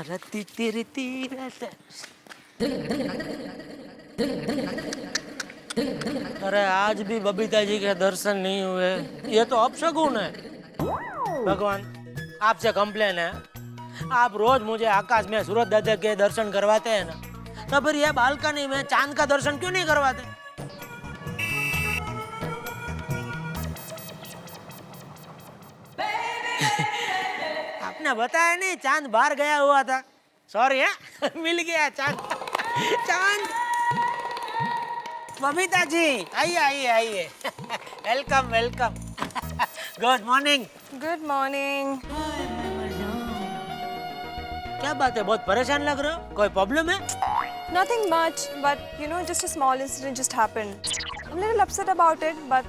रती तेरी तीरथ। अरे आज भी बबीता जी के दर्शन नहीं हुए, ये तो अपशगुन है। भगवान आपसे कंप्लेन है, आप रोज मुझे आकाश में सूरज दादा के दर्शन करवाते हैं ना, तो फिर ये बालकनी में चांद का दर्शन क्यों नहीं करवाते? आपने बताया नहीं, चांद बाहर गया हुआ था। सॉरी है मिल गया चांद। चांद बबीता जी आइए आइए आइए। Welcome welcome. Good morning. Good morning. क्या बात है, बहुत परेशान लग रहे हो, कोई प्रॉब्लम है? Nothing much, but you know, just a small incident just happened. I'm a little upset about it, but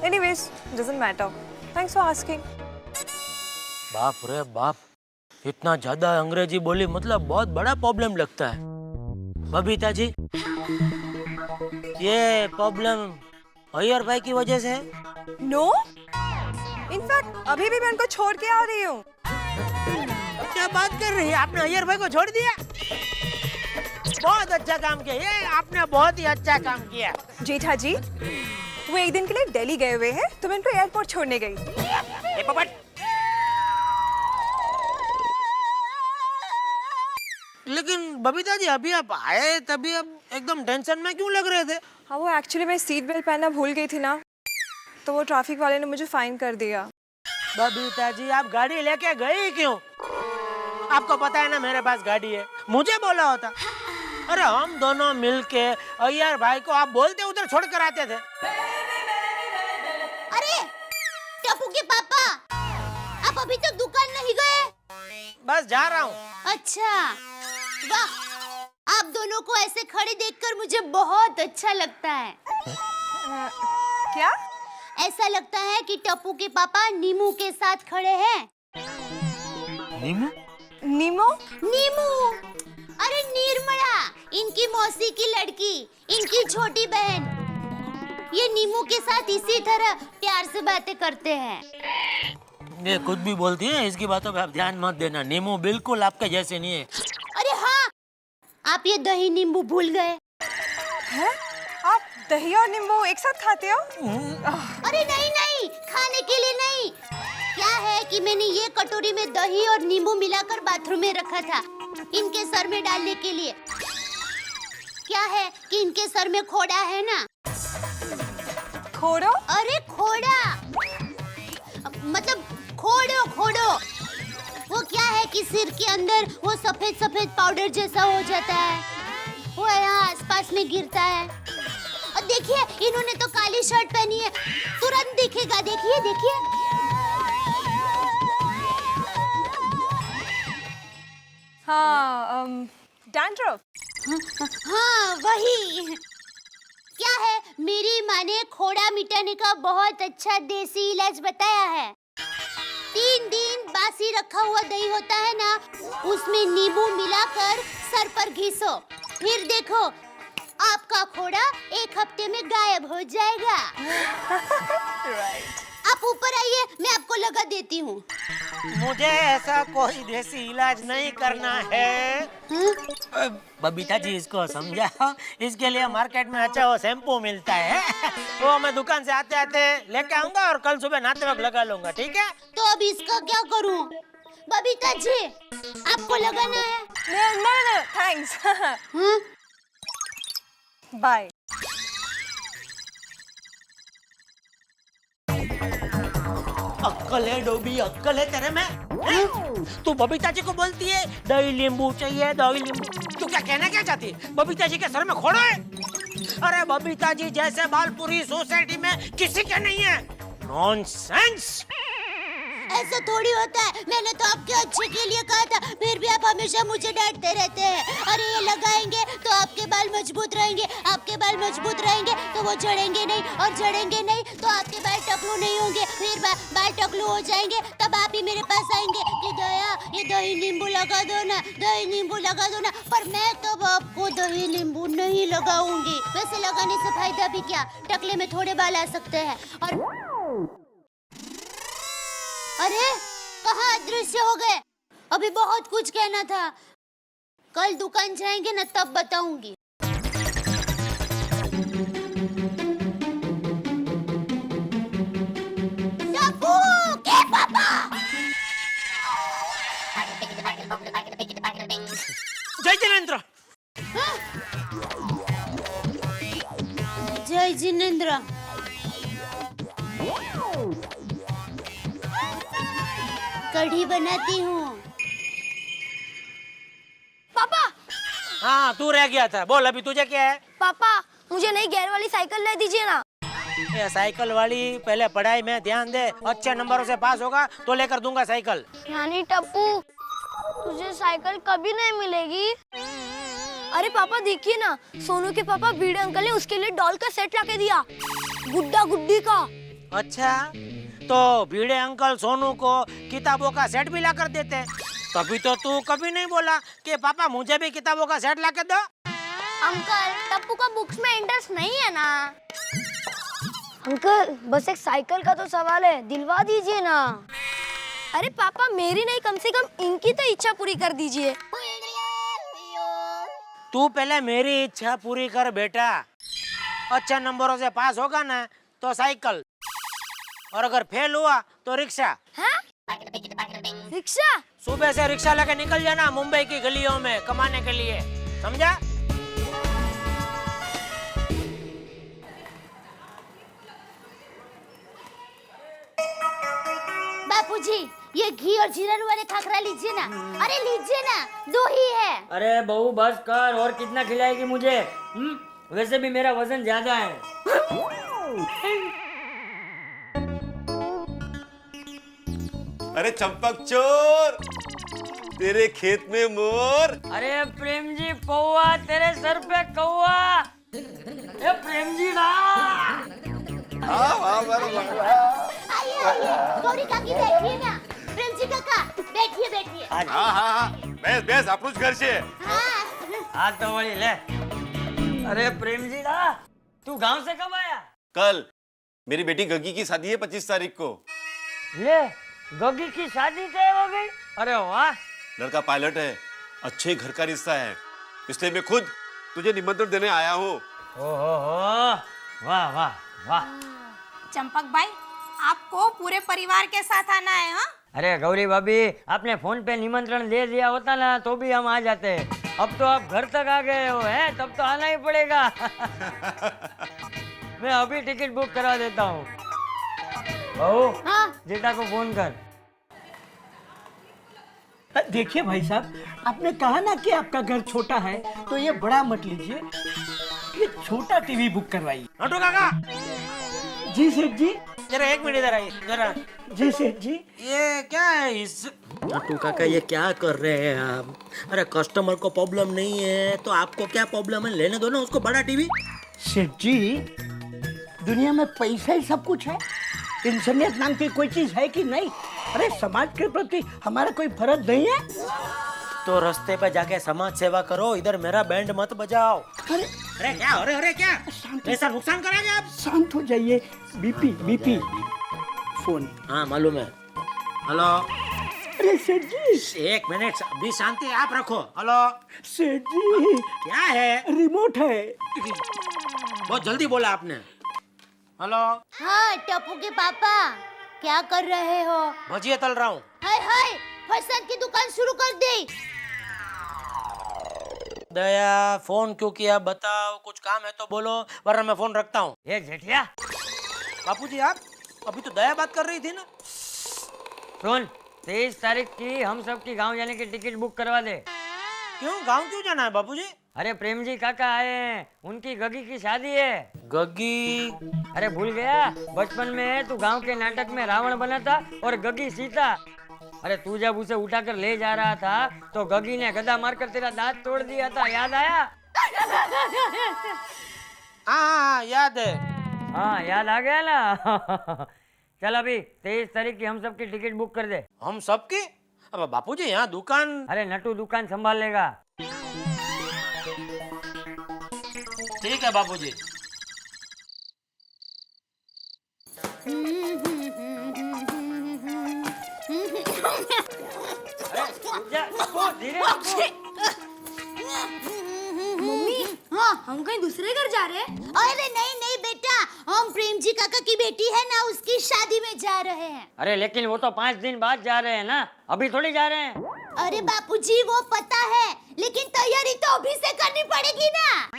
anyways, doesn't matter. Thanks for asking. बाप रे बाप, इतना ज्यादा अंग्रेजी बोली मतलब बहुत बड़ा प्रॉब्लम लगता है। बबीता जी, ये प्रॉब्लम अय्यर भाई की वजह से है? No? In fact, अभी भी मैं उनको छोड़ के आ रही हूँ। क्या बात कर रही है, आपने अय्यर भाई को छोड़ दिया? बहुत अच्छा काम किया, ये आपने बहुत ही अच्छा काम किया। जेठा जी, वो एक दिन के लिए दिल्ली गए हुए हैं, तो मैं उनको एयरपोर्ट छोड़ने गई। लेकिन बबीता जी अभी आप आए तभी अब एकदम टेंशन में क्यों लग रहे थे? हाँ, वो एक्चुअली मैं सीट बेल्ट पहनना भूल गई थी ना, तो वो ट्रैफिक वाले ने मुझे फाइन कर दिया। बबीता जी आप गाड़ी लेके गई क्यों? आपको पता है ना मेरे पास गाड़ी है, मुझे बोला होता। अरे हम दोनों मिलके अय्यर भाई को आप बोलते उधर छोड़ कर आते थे। अरे टप्पू के पापा, आप अभी तक दुकान नहीं गए? बस जा रहा हूँ। अच्छा, वाह, आप दोनों को ऐसे खड़े देखकर मुझे बहुत अच्छा लगता है। क्या? ऐसा लगता है कि टप्पू के पापा नीमू के साथ खड़े हैं। नीमू? नीमो? नीमू, अरे निर्मला, इनकी मौसी की लड़की, इनकी छोटी बहन। ये नीमू के साथ इसी तरह प्यार से बातें करते हैं। ये कुछ भी बोलती है, इसकी बातों पे आप ध्यान मत देना। नीमू बिल्कुल आपके जैसे नहीं है। अरे हाँ, आप ये दही नींबू भूल गए। हैं? आप दही और नींबू एक साथ खाते हो? अरे नहीं नहीं, खाने के लिए नहीं। क्या है कि मैंने ये कटोरी में दही और नींबू मिलाकर बाथरूम में रखा था, इनके सर में डालने के लिए। क्या है कि इनके सर में खोड़ा है ना। खोड़ो? अरे खोड़ा मतलब खोड़ो खोड़ो। वो क्या है कि सिर के अंदर वो सफेद सफेद पाउडर जैसा हो जाता है, वो यहाँ आसपास में गिरता है। और देखिए, इन्होंने तो काली शर्ट पहनी है, तुरंत दिखेगा। देखिए देखिए। हाँ, डैंड्रफ। हाँ वही। क्या है, मेरी माँ ने खोड़ा मिटाने का बहुत अच्छा देसी इलाज बताया है। 3 दिन बासी रखा हुआ दही होता है ना, उसमें नींबू मिलाकर सर पर घिसो, फिर देखो आपका खोड़ा 1 हफ्ते में गायब हो जाएगा। आप ऊपर आइए, मैं आपको लगा देती हूँ। मुझे ऐसा कोई देसी इलाज नहीं करना है। बबीता जी इसको समझाओ, इसके लिए मार्केट में अच्छा वो शैम्पू मिलता है, वो मैं दुकान से आते आते लेके आऊंगा और कल सुबह नहाते वक्त लगा लूंगा, ठीक है? तो अब इसका क्या करूँ? बबीता जी, आपको लगाना है? No, thanks. Bye. अक्कल है डोबी, अक्कल है तेरे में? तू बबीता जी को बोलती है दही नींबू चाहिए, दही नींबू। तू क्या कहना क्या चाहती है? बबीता जी के सर में खोड़ा है? अरे बबीता जी जैसे बाल पूरी सोसाइटी में किसी के नहीं है। नॉनसेंस। ऐसा थोड़ी होता है, मैंने तो आपके अच्छे के लिए कहा था, फिर भी आप हमेशा मुझे डांटते रहते हैं। अरे ये लगाएंगे तो आपके बाल मजबूत रहेंगे, आपके बाल मजबूत रहेंगे तो वो झड़ेंगे नहीं, और झड़ेंगे नहीं तो आपके बाल टकलू नहीं होंगे, फिर बाल टकलू हो जाएंगे, तब आप ही मेरे पास आएंगे कि दया ये दही नींबू लगा दो ना, दही नींबू लगा दो ना। पर मैं तो आपको दही नींबू नहीं लगाऊंगी। वैसे लगाने से फायदा भी क्या, टकले में थोड़े बाल आ सकते हैं। और अरे कहाँ अदृश्य हो गए? अभी बहुत कुछ कहना था। कल दुकान जाएंगे ना तब बताऊंगी। टप्पू के पापा। जय जिनेंद्र। जय जिनेंद्र। कढ़ी बनाती हूँ। पापा हाँ तू रह गया था, बोल अभी तुझे क्या है? पापा मुझे नई गेयर वाली साइकिल ले दीजिए ना। ये साइकिल वाली, पहले पढ़ाई में ध्यान दे, अच्छे नंबरों से पास होगा तो लेकर दूंगा साइकिल। यानी टप्पू तुझे साइकिल कभी नहीं मिलेगी। अरे पापा देखिए ना, सोनू के पापा भिड़े अंकल ने उसके लिए डॉल का सेट लाके दिया, गुड्डा गुड्डी का। अच्छा, तो भिड़े अंकल सोनू को किताबों का सेट भी ला कर देते। तभी तो तू कभी नहीं बोला कि पापा मुझे भी किताबों का सेट ला के दो। अंकल टप्पू का बुक्स में इंटरेस्ट नहीं है ना। अंकल बस एक साइकिल का तो सवाल है, दिलवा दीजिए ना। अरे पापा मेरी नहीं, कम से कम इनकी तो इच्छा पूरी कर दीजिए। तू पहले मेरी इच्छा पूरी कर बेटा। अच्छे नंबरों से पास होगा ना तो साइकिल, और अगर फेल हुआ तो रिक्शा। हाँ? रिक्शा? सुबह से रिक्शा लेके निकल जाना मुंबई की गलियों में कमाने के लिए, समझा? बापूजी ये घी और जीरा वाले खाखरा लीजिए ना। अरे लीजिए ना, 2 ही है। अरे बहू बस कर, और कितना खिलाएगी मुझे? वैसे भी मेरा वजन ज्यादा है। अरे चंपक चोर, तेरे खेत में मोर। अरे प्रेम जी पौआ, तेरे सर पे कौआ। ए प्रेम जी ना। आइए गौरी काकी बैठिए ना। प्रेम जी काका बैठिए बैठिए। हाँ बेस बेस આપણું જ ઘર છે। हाँ तो वही ले। अरे प्रेम जी ना, तू गांव से कब आया? कल मेरी बेटी गगी की शादी है 25 तारीख को। ले गगी की शादी तय हो गई। अरे वाह। लड़का पायलट है, अच्छे घर का रिश्ता है, इसलिए मैं खुद तुझे निमंत्रण देने आया हूँ। ओहो वाह वाह वाह। चंपक भाई आपको पूरे परिवार के साथ आना है। हाँ अरे गौरी भाभी, आपने फोन पे निमंत्रण दे दिया होता ना तो भी हम आ जाते। अब तो आप घर तक आ गए हो, हैं? तब तो आना ही पड़ेगा। मैं अभी टिकट बुक करा देता हूँ। बहू हाँ जेठा को फोन कर। देखिए भाई साहब, आपने कहा ना कि आपका घर छोटा है, तो ये बड़ा मत लीजिए, ये छोटा टीवी बुक करवाइए। नटू काका, जी सेठ जी। जरा 1 मिनट इधर आइए जरा। जी सेठ जी। ये क्या है इस नटू काका, ये क्या कर रहे हैं आप? अरे कस्टमर को प्रॉब्लम नहीं है तो आपको क्या प्रॉब्लम है? लेने दो ना उसको बड़ा टीवी। सेठ जी, दुनिया में पैसा ही सब कुछ है, इंसानियत नाम की कोई चीज है कि नहीं? अरे समाज के प्रति हमारा कोई फर्ज नहीं है? तो रास्ते पे जाके समाज सेवा करो, इधर मेरा बैंड मत बजाओ। अरे अरे क्या, अरे क्या, ऐसा नुकसान करेंगे आप? शांत हो जाइए, बीपी फोन। हाँ मालूम है। हेलो। अरे सेठ जी। 1 मिनट, अभी शांति आप रखो। हेलो सेठ जी। क्या है? रिमोट है। बहुत जल्दी बोला आपने। हेलो। हाँ टप्पू के पापा क्या कर रहे हो? भजिया तल रहा हूँ। हाय हाय फरसान की दुकान शुरू कर दी। दया फोन क्यों किया बताओ, कुछ काम है तो बोलो वरना मैं फोन रखता हूँ। ये जेठिया बापूजी आप अभी तो दया बात कर रही थी ना। सुन, 23 तारीख की हम सब की गांव जाने की टिकट बुक करवा दे। क्यों, गांव क्यों जाना है बापूजी? अरे प्रेम जी काका आए हैं, उनकी गगी की शादी है। गगी? अरे भूल गया, बचपन में तू गांव के नाटक में रावण बना था और गगी सीता। अरे तू जब उसे उठाकर ले जा रहा था तो गगी ने गदा मारकर तेरा दांत तोड़ दिया था, याद आया? हाँ याद है। हाँ याद आ गया ना। चल अभी 23 तारीख की हम सब की टिकट बुक कर दे। हम सबकी? अब बापूजी यहाँ दुकान। अरे नटू दुकान संभाल लेगा। ठीक है बापूजी। जा, रुको, धीरे रुको। मम्मी हाँ हम कहीं दूसरे घर जा रहे हैं? अरे नहीं नहीं बेटा, हम प्रेम जी काका की बेटी है ना, उसकी शादी में जा रहे हैं। अरे लेकिन वो तो 5 दिन बाद जा रहे हैं ना, अभी थोड़ी जा रहे हैं। अरे बापूजी वो पता है, लेकिन तैयारी तो अभी से करनी पड़ेगी ना।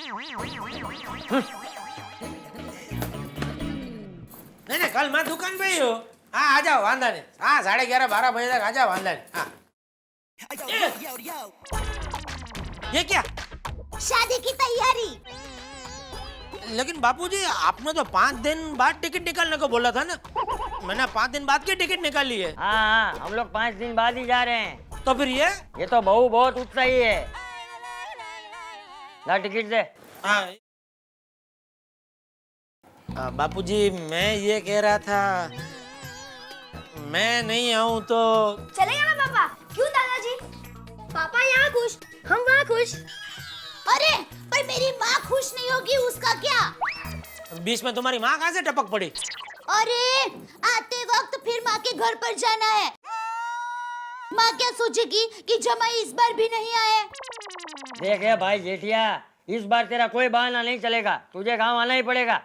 नहीं नहीं, कल मैं दुकान पे ही हूँ। हाँ आ जाओ, वांधा नहीं। हाँ 11:30-12 बजे तक आ जाओ, वांधा नहीं। हाँ ये क्या? शादी की तैयारी। लेकिन बापूजी आपने तो 5 दिन बाद टिकट निकालने को बोला था ना। मैंने 5 दिन बाद की टिकट निकाली है। हाँ हाँ, हम लोग 5 दिन बाद ही जा रहे हैं। तो फिर ये तो बहू बहुत उत्साही है। ला टिकट दे। हाँ बापूजी मैं ये कह रहा था, मैं नहीं आऊँ तो चलेगा ना पापा? क्यों दादाजी? पापा यहाँ खुश, हम वहाँ खुश। अरे पर मेरी माँ खुश नहीं होगी, उसका क्या? बीच में तुम्हारी माँ कहाँ से टपक पड़ी? अरे आते वक्त फिर माँ के घर पर जाना है। माँ क्या सोचेगी कि जमाई इस बार भी नहीं आए। देख है भाई जेठिया, इस बार तेरा कोई बहाना नहीं चलेगा, तुझे गांव आना ही पड़ेगा।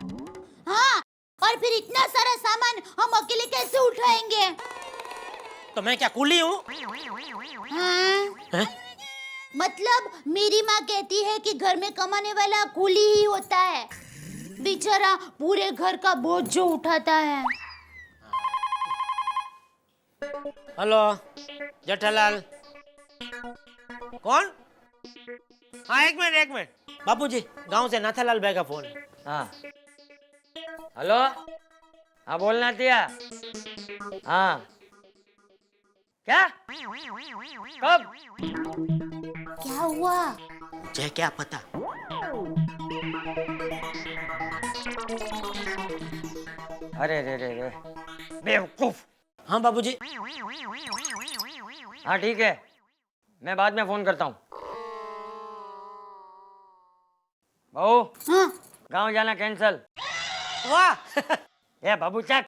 हाँ, और फिर इतना सारा सामान हम अकेले कैसे उठाएंगे? तो मैं क्या कूली हूँ? हाँ? मतलब मेरी माँ कहती है कि घर में कमाने वाला कूली ही होता है, बेचारा पूरे घर का बोझ जो उठाता है। हेलो जेठालाल। कौन? हाँ एक मिनट बापूजी, गांव से नाथालाल भाई का फोन है। हाँ हेलो, हाँ बोलना तिया। हाँ क्या? कब? क्या हुआ? मुझे क्या पता। अरे रे रे रे बेवकूफ। हाँ बाबूजी। हाँ ठीक है, मैं बाद में फोन करता हूँ। बहू हाँ? गांव जाना कैंसल। वाह ये बाबू चक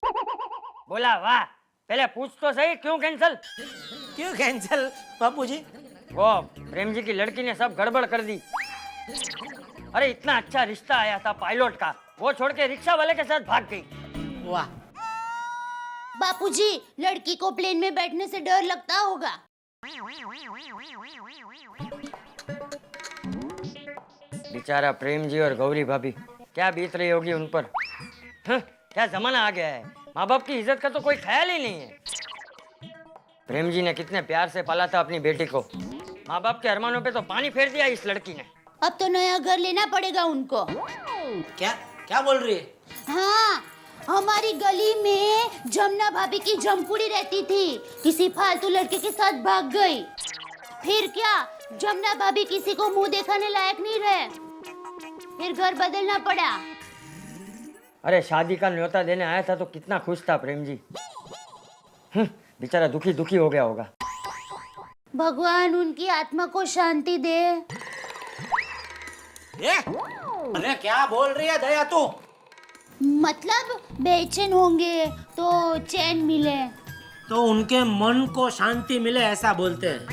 बोला वाह, पहले पूछ तो सही क्यों कैंसल? क्यों कैंसिल बापूजी? वो प्रेम जी की लड़की ने सब गड़बड़ कर दी। अरे इतना अच्छा रिश्ता आया था पायलट का, वो छोड़ के रिक्शा वाले के साथ भाग गई। वाह। बापूजी लड़की को प्लेन में बैठने से डर लगता होगा। बेचारा प्रेम जी और गौरी भाभी, क्या बीत रही होगी उन पर। क्या जमाना आ गया है, माँ बाप की इज्जत का तो कोई ख्याल ही नहीं है। प्रेम जी ने कितने प्यार से पाला था अपनी बेटी को, माँ बाप के अरमानों पे तो पानी फेर दिया इस लड़की ने। अब तो नया घर लेना पड़ेगा उनको। क्या क्या बोल रही है? हाँ, हमारी गली में जमुना भाभी की जमकुड़ी रहती थी, किसी फालतू लड़के के साथ भाग गई। फिर क्या, जमुना भाभी किसी को मुंह दिखाने लायक नहीं रहे, फिर घर बदलना पड़ा। अरे शादी का न्योता देने आया था तो कितना खुश था प्रेम जी। बेचारा दुखी दुखी हो गया होगा। भगवान उनकी आत्मा को शांति दे। अरे क्या बोल रही है दया तू? मतलब बेचैन होंगे तो चैन मिले। तो उनके मन को शांति मिले ऐसा बोलते हैं।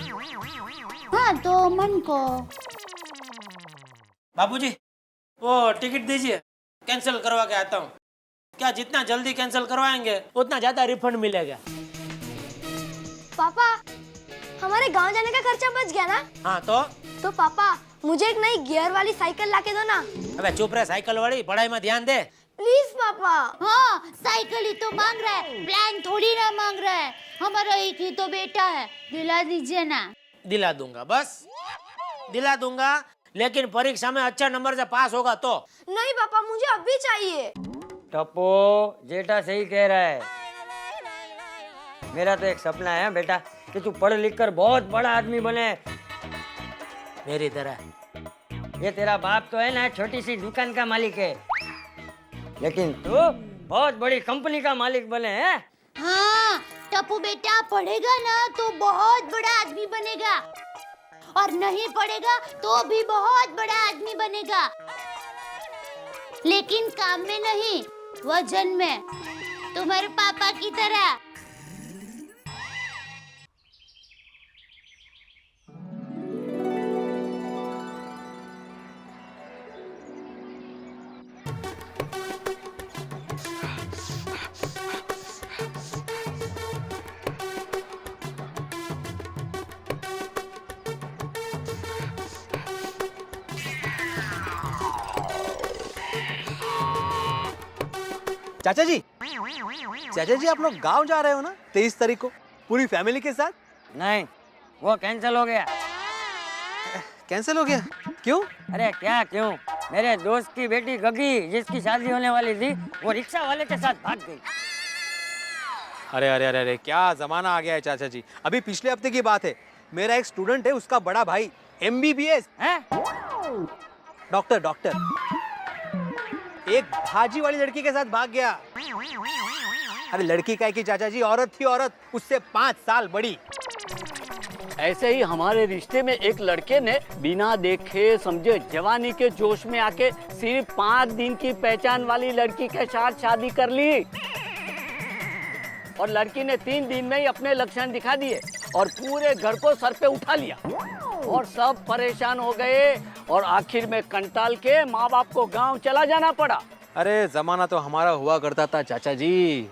हाँ तो मन को। बाबूजी वो टिकट दीजिए, कैंसिल करवा के आता हूँ। क्या जितना जल्दी कैंसिल करवाएंगे उतना ज्यादा रिफंड मिलेगा। पापा हमारे गांव जाने का खर्चा बच गया ना? हाँ तो पापा मुझे एक नई गियर वाली साइकिल लाके दो ना। अबे चुप रहे साइकिल वाली, पढ़ाई में ध्यान दे। प्लीज पापा। हाँ साइकिल ही तो मांग रहा है, प्लान थोड़ी ना मांग रहा है। हमारा एक ही तो बेटा है, दिला दीजिए ना। दिला दूंगा, बस दिला दूंगा, लेकिन परीक्षा में अच्छा नंबर से पास होगा तो। नहीं पापा मुझे अभी चाहिए। टप्पो जेठा सही कह रहा है। मेरा तो एक सपना है बेटा कि तू पढ़ लिख कर बहुत बड़ा आदमी बने, मेरी तरह। ये तेरा बाप तो है ना छोटी सी दुकान का मालिक है, लेकिन तू बहुत बड़ी कंपनी का मालिक बने हैं। हाँ टप्पू बेटा पढ़ेगा ना तो बहुत बड़ा आदमी बनेगा, और नहीं पढ़ेगा तो भी बहुत बड़ा आदमी बनेगा, लेकिन काम में नहीं, वजन में, तुम्हारे पापा की तरह। चाचा जी आप लोग गांव जा रहे हो ना 23 तारीख को पूरी फैमिली के साथ? नहीं, वो कैंसिल हो गया। कैंसिल हो गया? क्यों? अरे क्या क्यों, मेरे दोस्त की बेटी गगी जिसकी शादी होने वाली थी वो रिक्शा वाले के साथ भाग गई। अरे अरे अरे अरे क्या जमाना आ गया है चाचा जी। अभी पिछले हफ्ते की बात है, मेरा एक स्टूडेंट है, उसका बड़ा भाई MBBS हैं? डॉक्टर एक भाजी वाली लड़की के साथ भाग गया। अरे लड़की का है कि चाचा जी, औरत थी, औरत उससे 5 साल बड़ी। ऐसे ही हमारे रिश्ते में एक लड़के ने बिना देखे समझे जवानी के जोश में आके सिर्फ 5 दिन की पहचान वाली लड़की के साथ शादी कर ली और लड़की ने 3 दिन में ही अपने लक्षण दिखा दिए और पूरे घर को सर पे उठा लिया और सब परेशान हो गए और आखिर में कंटाल के माँ बाप को गांव चला जाना पड़ा। अरे जमाना तो हमारा हुआ करता था चाचा जी,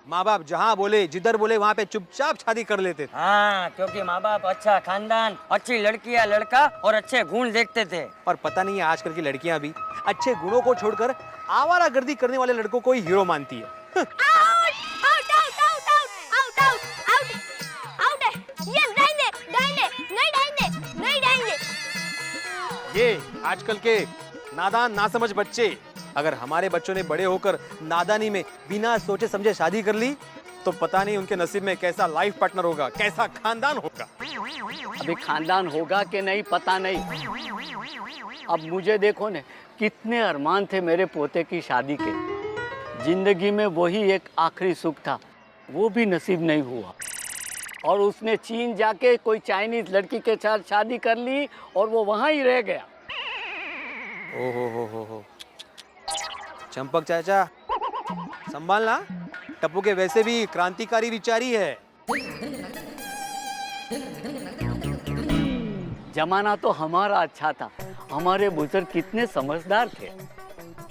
माँ बाप जहाँ बोले जिधर बोले वहाँ पे चुपचाप शादी कर लेते थे। हाँ, क्योंकि माँ बाप अच्छा खानदान, अच्छी लड़की या लड़का और अच्छे गुण देखते थे। और पता नहीं है आजकल की लड़कियाँ भी अच्छे गुणों को छोड़कर आवारागर्दी करने वाले लड़कों को ही हीरो मानती है। ये आजकल के नादान नासमझ बच्चे, अगर हमारे बच्चों ने बड़े होकर नादानी में बिना सोचे समझे शादी कर ली तो पता नहीं उनके नसीब में कैसा लाइफ पार्टनर होगा, कैसा खानदान होगा। अभी खानदान होगा कि नहीं पता नहीं। अब मुझे देखो ने, कितने अरमान थे मेरे पोते की शादी के। जिंदगी में वही एक आखिरी सुख था, वो भी नसीब नहीं हुआ और उसने चीन जाके कोई चाइनीज लड़की के साथ शादी कर ली और वो वहां ही रह गया। हो चंपक चाचा संभालना, टप्पू के वैसे भी क्रांतिकारी विचारी है। जमाना तो हमारा अच्छा था, हमारे बुजुर्ग कितने समझदार थे,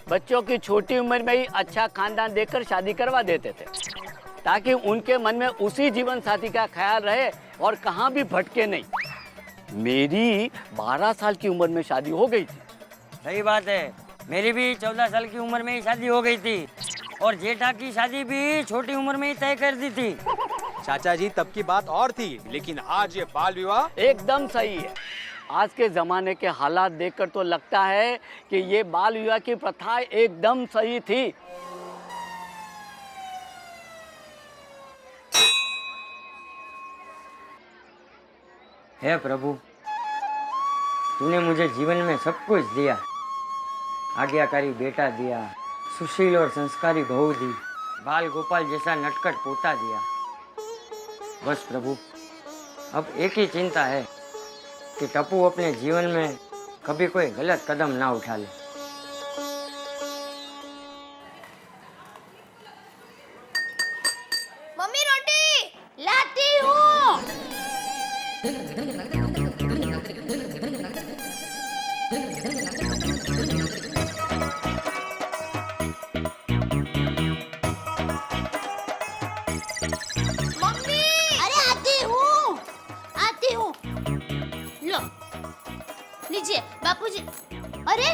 बच्चों की छोटी उम्र में ही अच्छा खानदान देकर शादी करवा देते थे ताकि उनके मन में उसी जीवन साथी का ख्याल रहे और कहाँ भी भटके नहीं। मेरी 12 साल की उम्र में शादी हो गई थी। सही बात है, मेरी भी 14 साल की उम्र में ही शादी हो गई थी और जेठा की शादी भी छोटी उम्र में ही तय कर दी थी। चाचा जी तब की बात और थी, लेकिन आज ये बाल विवाह एकदम सही है। आज के जमाने के हालात देखकर तो लगता है कि ये बाल विवाह की प्रथा एकदम सही थी। हे प्रभु, तूने मुझे जीवन में सब कुछ दिया, आज्ञाकारी बेटा दिया, सुशील और संस्कारी बहू दी, बाल गोपाल जैसा नटखट पोता दिया। बस प्रभु, अब एक ही चिंता है कि टप्पू अपने जीवन में कभी कोई गलत कदम ना उठा ले। मम्मी रोटी लाती हूँ। मम्मी अरे आती हूँ लो लीजिए बापूजी। अरे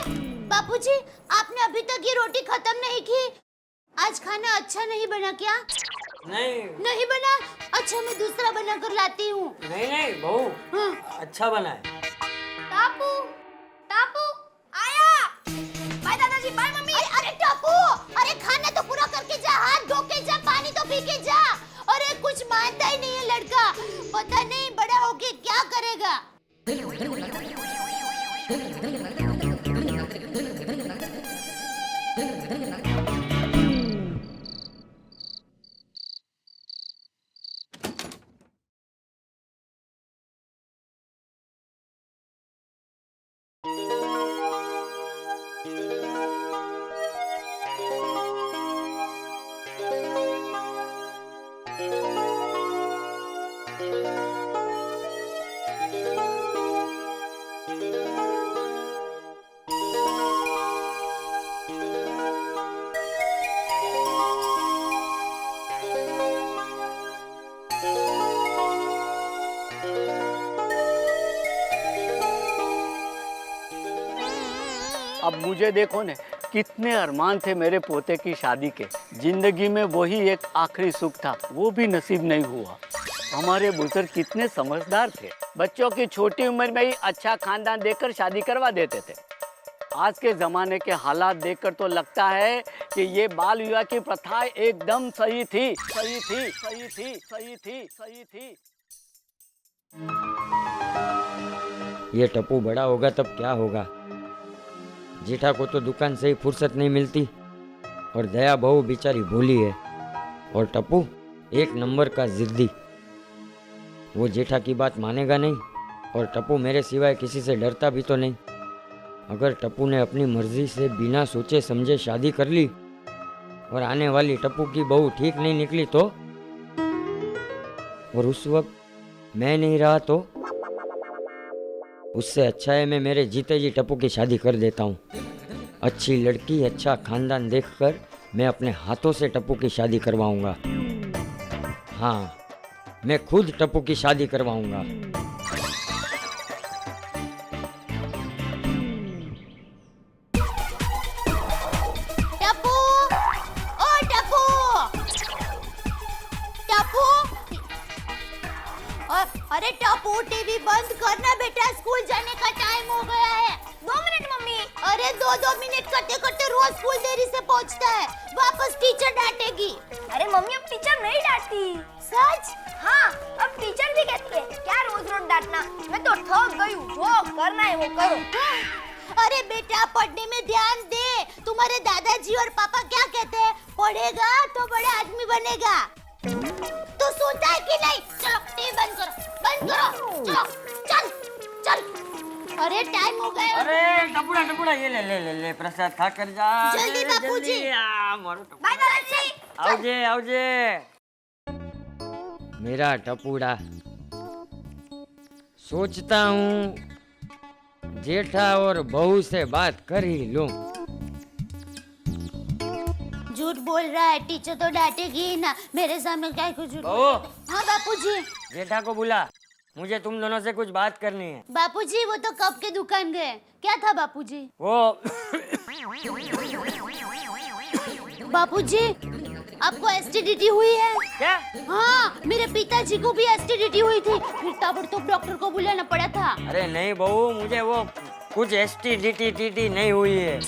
बापूजी, आपने अभी तक ये रोटी खत्म नहीं की। आज खाना अच्छा नहीं बना क्या? नहीं बना? अच्छा मैं दूसरा बना कर लाती हूँ। नहीं बहू, हाँ। अच्छा बना है। टापू टापू आया। बाय दादाजी, बाय मम्मी। अरे टापू, अरे खाना तो पूरा करके जा, हाथ धो के जा, पानी तो पी के जा। अरे कुछ मानता ही नहीं है लड़का, पता नहीं बड़ा होके क्या करेगा। अब मुझे देखो ने, कितने अरमान थे मेरे पोते की शादी के। जिंदगी में वही एक आखिरी सुख था, वो भी नसीब नहीं हुआ। हमारे बुजुर्ग कितने समझदार थे, बच्चों की छोटी उम्र में ही अच्छा खानदान देखकर शादी करवा देते थे। आज के ज़माने के हालात देखकर तो लगता है कि ये बाल विवाह की प्रथा एकदम सही थी, सही थी, सही थी, सही थी, सही थी। ये टप्पू बड़ा होगा तब क्या होगा। जेठा को तो दुकान से ही फुर्सत नहीं मिलती और दया बहू बेचारी भूली है, और टप्पू एक नंबर का जिद्दी। वो जेठा की बात मानेगा नहीं, और टप्पू मेरे सिवाय किसी से डरता भी तो नहीं। अगर टप्पू ने अपनी मर्जी से बिना सोचे समझे शादी कर ली और आने वाली टप्पू की बहू ठीक नहीं निकली तो, और उस वक्त मैं नहीं रहा तो, उससे अच्छा है मैं मेरे जीते जी टप्पू की शादी कर देता हूँ। अच्छी लड़की, अच्छा खानदान देखकर मैं अपने हाथों से टप्पू की शादी करवाऊंगा। हाँ, मैं खुद टप्पू की शादी करवाऊंगा। टप्पू, ओ टप्पू, टप्पू, अरे टप्पू टीवी बंद करना बेटा, स्कूल जाने का टाइम हो गया है। 2 मिनट मम्मी। अरे 2-2 मिनट करते करते रोज स्कूल देरी से पहुंचता है, वापस टीचर डांटेगी। अरे मम्मी अब टीचर नहीं डांटती। सच? हाँ, अब टीचर भी कहती है क्या रोज रोज डांटना, मैं तो थक गई हूँ, जो करना है वो करो। अरे बेटा पढ़ने में ध्यान दे, तुम्हारे दादाजी और पापा क्या कहते हैं, पढ़ेगा तो बड़ा आदमी बनेगा। तो सुनता है कि नहीं? चलो टीवी बंद करो, बंद करो, चलो चल चल। अरे टाइम हो गया। अरे टपुड़ा टपुड़ा ये ले ले ले ले प्रसाद खा कर जा। जल्दी बापूजी। बाय दादाजी। आवजे आवजे मेरा टपुड़ा। सोचता हूँ जेठा और बहू से बात कर ही लूं। झूठ बोल रहा है, टीचर तो डांटेगी ही ना, मेरे सामने क्या कुछ झूठ। बहू, हाँ बापूजी। जेठा को बुला, मुझे तुम दोनों से कुछ बात करनी है। बापूजी वो तो कब के दुकान गए, क्या था बापूजी? वो बापूजी आपको एसटीडीटी हुई है क्या? हाँ, मेरे पिताजी को भी एसटीडीटी हुई थी, फिर ताबड़तोब डॉक्टर को बुलाना पड़ा था। अरे नहीं बहू, मुझे वो कुछ एसटीडीटी नहीं हुई है।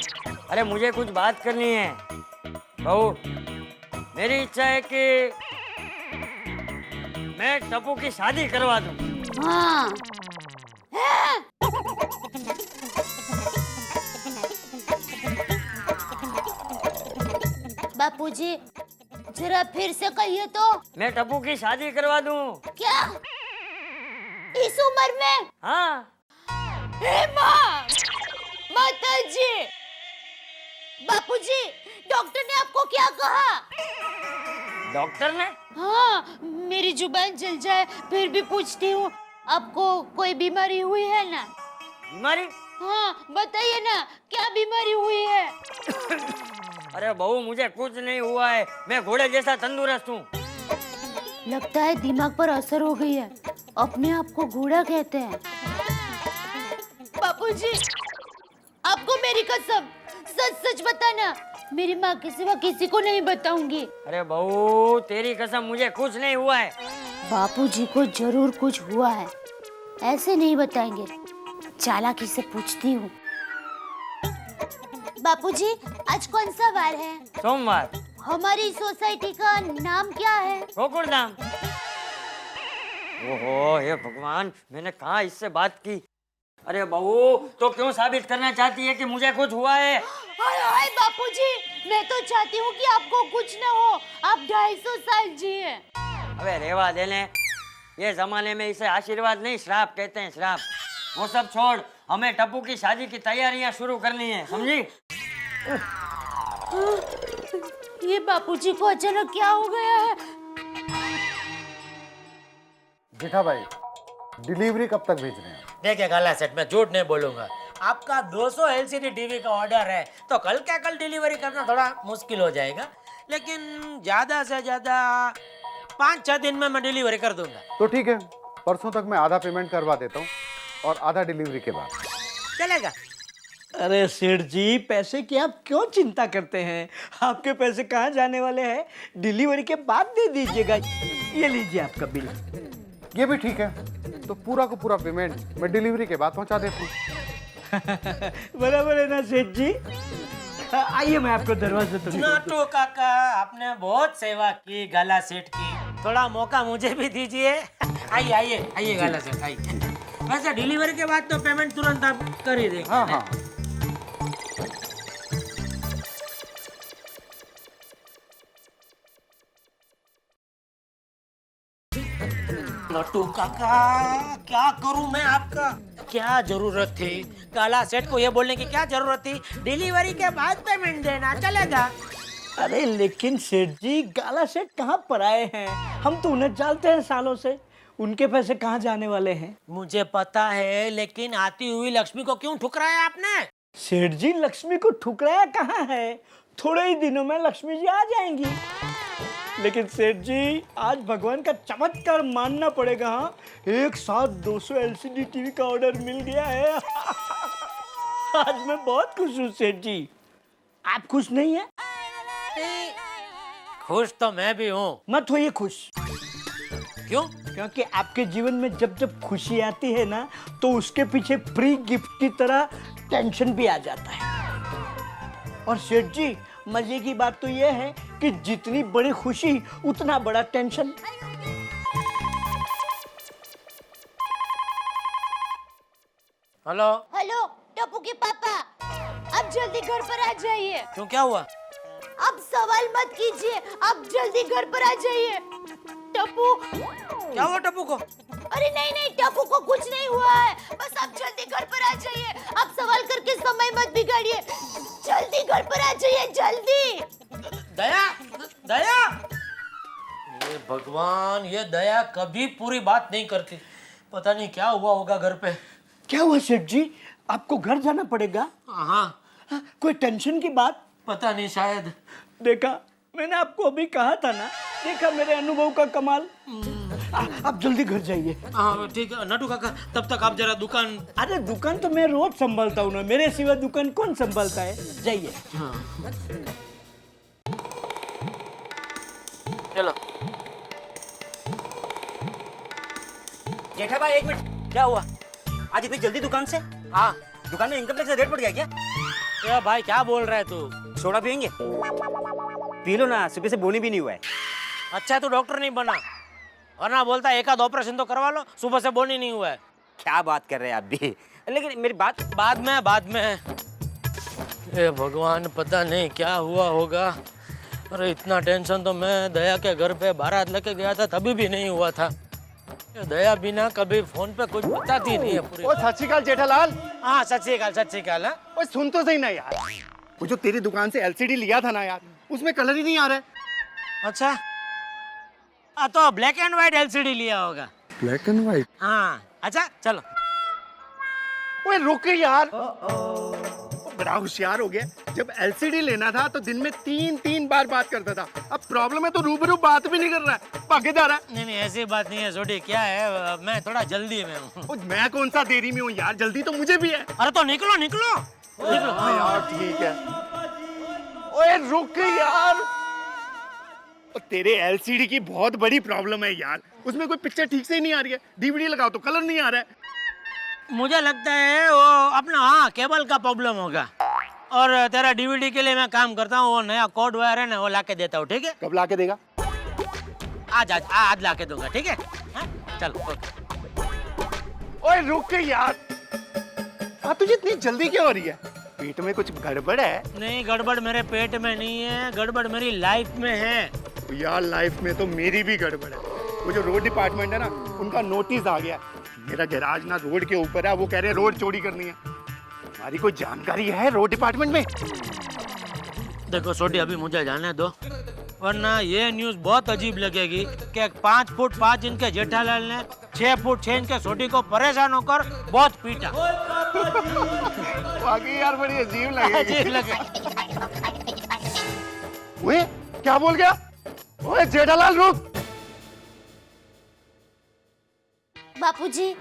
अरे मुझे कुछ बात करनी है बहू। मेरी इच्छा है कि मैं टप्पू की शादी करवा दूं। हाँ। बापूजी जरा फिर से कहिए तो। मैं टप्पू की शादी करवा दूं। क्या इस उम्र में? हाँ। हे माँ, माताजी, बापूजी डॉक्टर ने आपको क्या कहा? डॉक्टर ने? हाँ, मेरी जुबान जल जाए फिर भी पूछती हूँ, आपको कोई बीमारी हुई है ना? बीमारी? हाँ बताइए ना, क्या बीमारी हुई है? अरे बहू मुझे कुछ नहीं हुआ है, मैं घोड़े जैसा तंदुरुस्त हूँ। लगता है दिमाग पर असर हो गई है, अपने आप को घोड़ा कहते हैं। बापूजी आपको मेरी कसम, सच सच बताना, मेरी माँ के सिवा किसी को नहीं बताऊंगी। अरे बहू तेरी कसम, मुझे कुछ नहीं हुआ है। बापूजी को जरूर कुछ हुआ है, ऐसे नहीं बताएंगे, चालाकी से पूछती हूँ। बापूजी आज कौन सा वार है? सोमवार। हमारी सोसाइटी का नाम क्या है? गोकुलधाम। ओहो हे भगवान, मैंने कहा इससे बात की। अरे बहू तो क्यों साबित करना चाहती है कि मुझे कुछ हुआ है? हाय हाय बापूजी, मैं तो चाहती हूँ कि आपको कुछ न हो, आप 250 साल जिए। अबे रेवा देने, ये जमाने में इसे आशीर्वाद नहीं श्राप कहते हैं, श्राप। वो सब छोड़, हमें टप्पू की शादी की तैयारियां शुरू करनी है, समझी? ये बापूजी को अचानक क्या हो गया है? जेठा भाई डिलीवरी कब तक भेज रहे हैं? देखिए काला सेठ, मैं झूठ नहीं बोलूंगा, आपका 200 एलसीडी टीवी का ऑर्डर है, तो कल क्या कल डिलीवरी करना थोड़ा मुश्किल हो जाएगा, लेकिन ज्यादा से ज्यादा 5-6 दिन में मैं डिलीवरी कर दूंगा। तो ठीक है, परसों तक मैं आधा पेमेंट करवा देता हूँ और आधा डिलीवरी के बाद। चलेगा? अरे सेठ जी, पैसे की आप क्यों चिंता करते हैं? आपके पैसे कहाँ जाने वाले हैं? डिलीवरी के बाद दे दीजिएगा। ये लीजिए आपका बिल। ये भी ठीक है, तो पूरा का पूरा पेमेंट मैं डिलीवरी के बाद पहुंचा देता हूँ। बराबर है ना सेठ जी? आइए, मैं आपको दरवाजे तो नाटू काका, आपने बहुत सेवा की गाला सेठ की, थोड़ा मौका मुझे भी दीजिए। आइए आइए आइए गाला सेठ, आइए। वैसे डिलीवरी के बाद तो पेमेंट तुरंत आप कर ही देंगे। हाँ हाँ। नटू काका, क्या करूं मैं आपका? क्या जरूरत थी काला सेठ को ये बोलने की? क्या जरूरत थी? डिलीवरी के बाद पेमेंट देना चलेगा। अरे लेकिन सेठ जी, गाला सेठ कहाँ पर आए हैं? हम तो उन्हें जानते हैं सालों से। उनके पैसे कहाँ जाने वाले हैं? मुझे पता है, लेकिन आती हुई लक्ष्मी को क्यों ठुकराया आपने? सेठ जी, लक्ष्मी को ठुकराया कहाँ है? थोड़े ही दिनों में लक्ष्मी जी आ जाएंगी। लेकिन सेठ जी, आज भगवान का चमत्कार मानना पड़ेगा। हाँ, एक साथ 200 LCD टीवी का ऑर्डर मिल गया है। आज मैं बहुत खुश हूँ सेठ जी। आप खुश नहीं है? खुश तो मैं भी हूँ। मत होइए खुश। क्यों? क्योंकि आपके जीवन में जब जब खुशी आती है ना, तो उसके पीछे फ्री गिफ्ट की तरह टेंशन भी आ जाता है। और सेठ जी, मजे की बात तो यह है कि जितनी बड़ी खुशी उतना बड़ा टेंशन। हेलो। हेलो टप्पू के पापा, अब जल्दी घर पर आ जाइए। क्यों, क्या हुआ? अब सवाल मत कीजिए, अब जल्दी घर पर आ जाइए। टप्पू। क्या हुआ टप्पू को? अरे नहीं नहीं, टप्पू को कुछ नहीं हुआ है, बस आप जल्दी घर पर आ जाइए। आप सवाल करके समय मत बिगाड़िए, जल्दी घर पर आ जाइए, जल्दी। दया, दया। ये भगवान, ये दया कभी पूरी बात नहीं करती। पता नहीं क्या हुआ होगा घर पे। क्या हुआ सेठ जी? आपको घर जाना पड़ेगा? हाँ। कोई टेंशन की बात? पता नहीं, शायद। देखा, मैंने आपको अभी कहा था ना। देखा मेरे अनुभव का कमाल। आप जल्दी घर जाइए। हाँ ठीक है नटू काका, तब तक आप जरा दुकान। अरे दुकान तो मैं रोज संभालता हूँ ना, मेरे सिवा दुकान कौन संभालता है? जाइए। चलो। जेठा भाई, एक मिनट। क्या हुआ आज इतनी जल्दी दुकान से? हाँ। दुकान में इनकम टैक्स का रेट बढ़ गया क्या? ये भाई क्या बोल रहा है तू? सोडा पियेंगे? पी लो ना, सुबह से बोनी भी नहीं हुआ है। अच्छा तू डॉक्टर नहीं बना, वरना बोलता एक आध ऑपरेशन तो करवा लो, सुबह से बोनी नहीं हुआ है। क्या बात कर रहे हैं आप भी? लेकिन मेरी बात बाद में। ये भगवान, पता नहीं क्या हुआ होगा। अरे इतना टेंशन तो मैं दया के घर पे बारात लेके गया था तभी भी नहीं हुआ था। ये दया बिना कभी फोन पे कुछ बताती नहीं है पूरी। ओ सत श्री अकाल जेठालाल। हाँ सत श्री अकाल। ओए सुन तो सही ना यार, वो जो तेरी दुकान से LCD लिया था ना यार, उसमें कलर ही नहीं आ रहा है। अच्छा, तो ब्लैक एंड व्हाइट LCD लिया होगा। Black and white? हाँ। अच्छा चलो। ओए रुक यार, बड़ा होशियार हो गया। जब LCD लेना था तो दिन में 3 बार बात करता था, अब प्रॉब्लम है तो रूबरू बात भी नहीं कर रहा है, भागे जा रहा है। नहीं ऐसी बात नहीं है छोटी, क्या है, मैं थोड़ा जल्दी में हूँ। मैं कौन सा देरी में हूँ यार, जल्दी तो मुझे भी है। अरे तो निकलो। हाँ यार ठीक है। ओए रुक यार, तेरे LCD की बहुत बड़ी प्रॉब्लम है यार, उसमें कोई पिक्चर ठीक से ही नहीं आ रही है। DVD लगाओ तो कलर नहीं आ रहा है। मुझे लगता है वो अपना केबल का प्रॉब्लम होगा। और तेरा DVD के लिए मैं काम करता हूँ, वो नया कोड वायर है ना, वो लाके देता हूँ। ठीक है? कब लाके देगा? आज लाके दूंगा। ठीक है? चलो ओके। ओए रुक यार, तुझे इतनी जल्दी क्यों हो रही है? पेट में कुछ गड़बड़ है? नहीं, गड़बड़ मेरे पेट में नहीं है, गड़बड़ मेरी लाइफ में है। यार लाइफ में तो मेरी भी गड़बड़ है। वो जो रोड डिपार्टमेंट है ना, उनका नोटिस आ गया। मेरा गैराज ना रोड के ऊपर है, वो कह रहे हैं रोड चोरी करनी है। हमारी कोई जानकारी है रोड डिपार्टमेंट में? देखो छोटी, अभी मुझे जाने दो, वरना ये न्यूज़ बहुत अजीब लगेगी कि 5 फुट 5 इंच के जेठालाल ने 6 फुट 6 इंच के छोटी को परेशान होकर बहुत पीटा। वाकई यार बड़ी अजीब लगेगी। ओए क्या बोल गया? ओए जेठालाल रुक। बापूजी,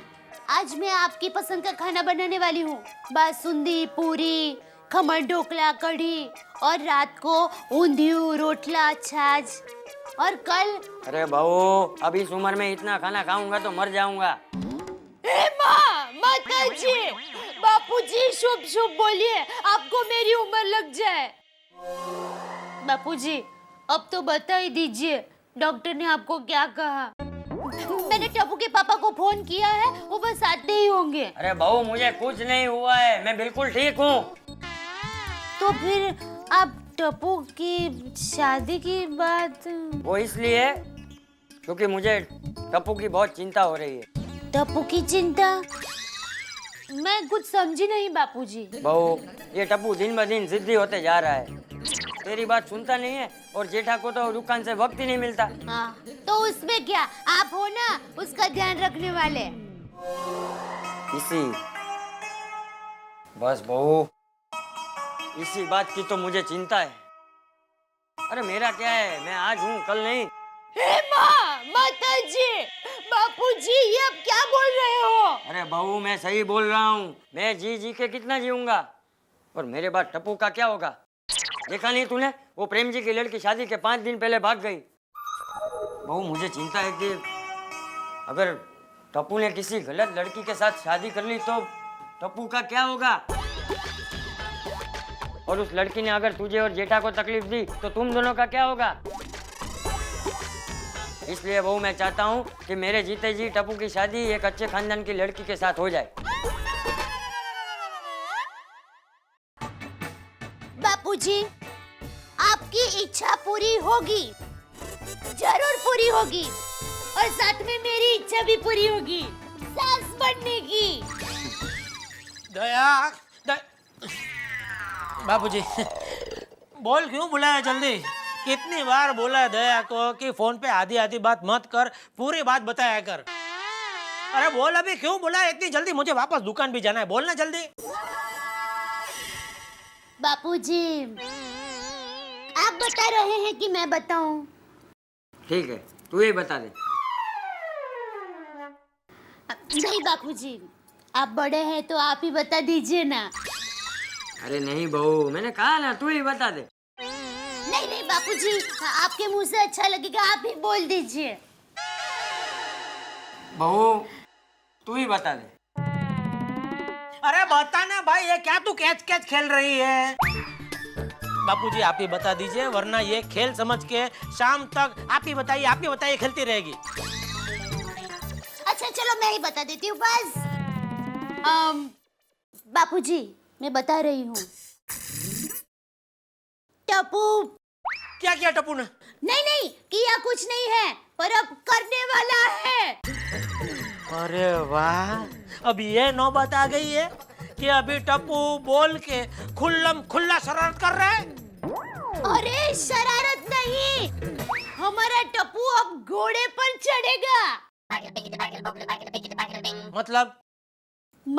आज मैं आपकी पसंद का खाना बनाने वाली हूँ। बासुंदी, पूरी, खमण ढोकला, कढ़ी और रात को ऊंधियू, रोटला, छाछ और कल। अरे बहू, अब इस उम्र में इतना खाना खाऊंगा तो मर जाऊंगा। माँ, माताजी, बापूजी शुभ शुभ बोलिए, आपको मेरी उम्र लग जाए। बापूजी, अब तो बता ही दीजिए, डॉक्टर ने आपको क्या कहा? मैंने टप्पू के पापा को फोन किया है, वो बस आते ही होंगे। अरे बहू, मुझे कुछ नहीं हुआ है, मैं बिल्कुल ठीक हूँ। तो फिर आप टप्पू की शादी की बात? वो इसलिए क्योंकि मुझे टप्पू की बहुत चिंता हो रही है। टप्पू की चिंता? मैं कुछ समझी नहीं बापूजी। बहू, ये टप्पू दिन ब दिन जिद्दी होते जा रहा है, तेरी बात सुनता नहीं है और जेठा को तो दुकान से वक्त ही नहीं मिलता। हाँ, तो उसमें क्या, आप हो ना उसका ध्यान रखने वाले। इसी बस बहू, इसी बात की तो मुझे चिंता है। अरे मेरा क्या है, मैं आज हूँ कल नहीं। हे माँ, माताजी, बापूजी, ये आप क्या बोल रहे हो? अरे बहू, मैं सही बोल रहा हूँ। मैं जी जी के कितना जीऊंगा, और मेरे बाद टप्पू का क्या होगा? देखा नहीं तूने, वो प्रेम जी की लड़की शादी के 5 दिन पहले भाग गई। बहू, मुझे चिंता है कि अगर टप्पू ने किसी गलत लड़की के साथ शादी कर ली तो टप्पू का क्या होगा? और उस लड़की ने अगर तुझे और जेठा को तकलीफ दी तो तुम दोनों का क्या होगा? इसलिए बहू, मैं चाहता हूँ कि मेरे जीते जी टप्पू की शादी एक अच्छे खानदान की लड़की के साथ हो जाए। बापूजी, आपकी इच्छा पूरी होगी, जरूर पूरी होगी, और साथ में मेरी इच्छा भी पूरी होगी, सास बनने की। दया, बाबूजी, बोल क्यों बुलाया जल्दी? कितनी बार बोला दया को कि फोन पे आधी आधी बात मत कर, पूरी बात बताया कर। अरे बोल, अभी क्यों बुलाया इतनी जल्दी? मुझे वापस दुकान भी जाना है, बोलना जल्दी। बापूजी, आप बता रहे हैं कि मैं बताऊं? ठीक है, तू ही बता दे। नहीं बापूजी, आप बड़े हैं तो आप ही बता दीजिए ना। अरे नहीं बहू, मैंने कहा ना, तू ही बता दे। नहीं नहीं बापूजी, आपके मुंह से अच्छा लगेगा, आप ही बोल दीजिए। बहू, तू ही बता दे। अरे बता ना भाई, ये क्या तू कैच कैच खेल रही है? बापूजी, आप ही बता दीजिए, वरना ये खेल समझ के शाम तक आप ही बताइए खेलती रहेगी। अच्छा चलो, मैं ही बता देती हूँ बस। बापूजी, मैं बता रही हूँ। टप्पू। क्या किया टप्पू ने? नहीं नहीं, किया कुछ नहीं है, पर अब करने वाला है। अरे वाह, अब ये नौबत आ गई है कि अभी टप्पू बोल के खुल्लम खुल्ला शरारत कर रहा है। अरे शरारत नहीं, हमारा टप्पू अब घोड़े पर चढ़ेगा।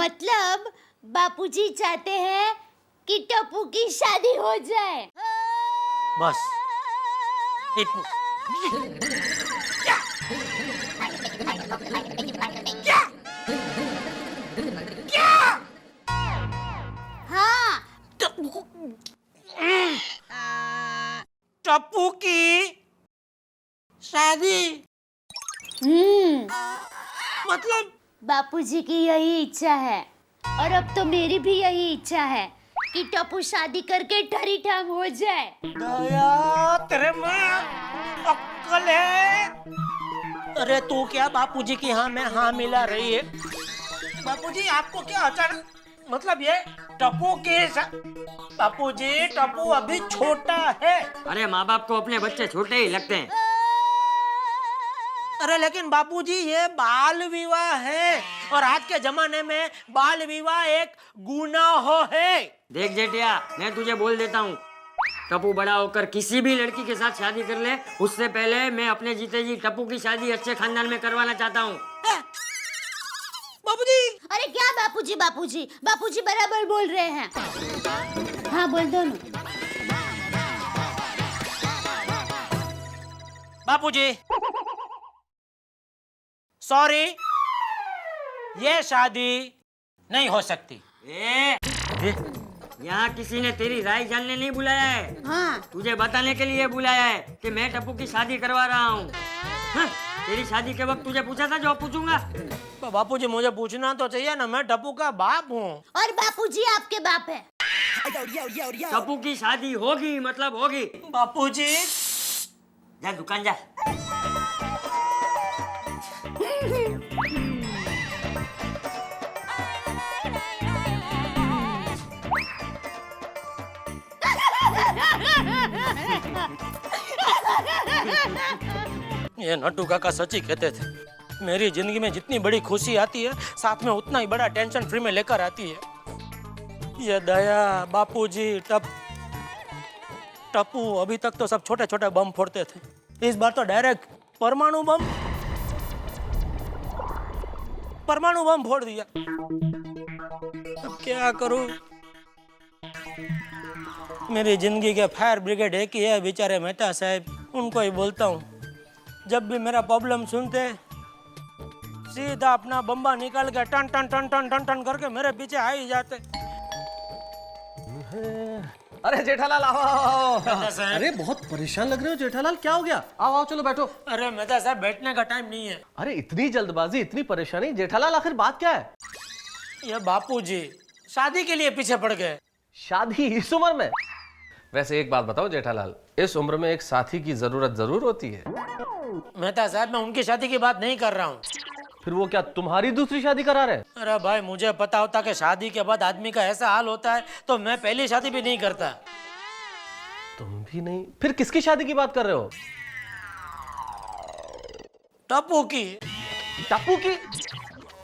मतलब बापूजी चाहते हैं कि टप्पू की शादी हो जाए। बस इतना। क्या? हाँ, टप्पू की शादी? मतलब बापूजी की यही इच्छा है, और अब तो मेरी भी यही इच्छा है कि टप्पू शादी करके ठरी ठाम हो जाए। दया, तेरे में अक्ल है? अरे तू क्या बापूजी की हाँ में हाँ मिला रही है? बापूजी, आपको क्या अचानक, मतलब ये टप्पू के बापूजी, टप्पू अभी छोटा है। अरे माँ बाप को अपने बच्चे छोटे ही लगते हैं। अरे लेकिन बापूजी, ये बाल विवाह है, और आज के जमाने में बाल विवाह एक गुनाह है। देख जेठिया, मैं तुझे बोल देता हूँ, टप्पू बड़ा होकर किसी भी लड़की के साथ शादी कर ले, उससे पहले मैं अपने जीते जी टप्पू की शादी अच्छे खानदान में करवाना चाहता हूँ। बापूजी। अरे क्या बापूजी, बापूजी बापूजी बराबर बोल रहे हैं। हाँ बोल दो ना। बापूजी, सॉरी, ये शादी नहीं हो सकती। यहाँ किसी ने तेरी राय जानने नहीं बुलाया है। हाँ। तुझे बताने के लिए बुलाया है कि मैं टप्पू की शादी करवा रहा हूँ। हाँ, तेरी शादी के वक्त तुझे पूछा था जो पूछूंगा। तो बापूजी मुझे पूछना तो चाहिए ना, मैं टप्पू का बाप हूँ। और बापूजी आपके बाप है। टप्पू की शादी होगी मतलब होगी। बापूजी जा दुकान जा। ये नट्टू काका सच ही कहते थे, मेरी जिंदगी में जितनी बड़ी खुशी आती है साथ में उतना ही बड़ा टेंशन फ्री में लेकर आती है। ये दया, बापूजी, टप्पू अभी तक तो सब छोटे छोटे बम फोड़ते थे, इस बार तो डायरेक्ट परमाणु बम फोड़ दिया। अब क्या करूं? मेरी जिंदगी के फायर ब्रिगेड एक ही है, बेचारे मेहता साहब, उनको ही बोलता हूँ। जब भी मेरा प्रॉब्लम सुनते सीधा अपना बम्बा निकाल के टन टन टन टन टन टन करके मेरे पीछे आ ही जाते। अरे जेठालाल आओ। मेहता साहब। अरे बहुत परेशान लग रहे हो जेठालाल, क्या हो गया? आओ आओ चलो बैठो। अरे मेहता साहब बैठने का टाइम नहीं है। अरे इतनी जल्दबाजी, इतनी परेशानी जेठालाल, आखिर बात क्या है? ये बापूजी शादी के लिए पीछे पड़ गए। शादी इस उम्र में? वैसे एक बात बताओ जेठालाल, इस उम्र में एक साथी की जरूरत जरूर होती है। मेहता साहब मैं उनकी शादी की बात नहीं कर रहा हूँ। फिर वो क्या तुम्हारी दूसरी शादी करा रहे? अरे भाई मुझे पता होता कि शादी के बाद आदमी का ऐसा हाल होता है तो मैं पहली शादी भी नहीं करता। तुम भी नहीं? फिर किसकी शादी की बात कर रहे हो? टप्पू की। टप्पू की?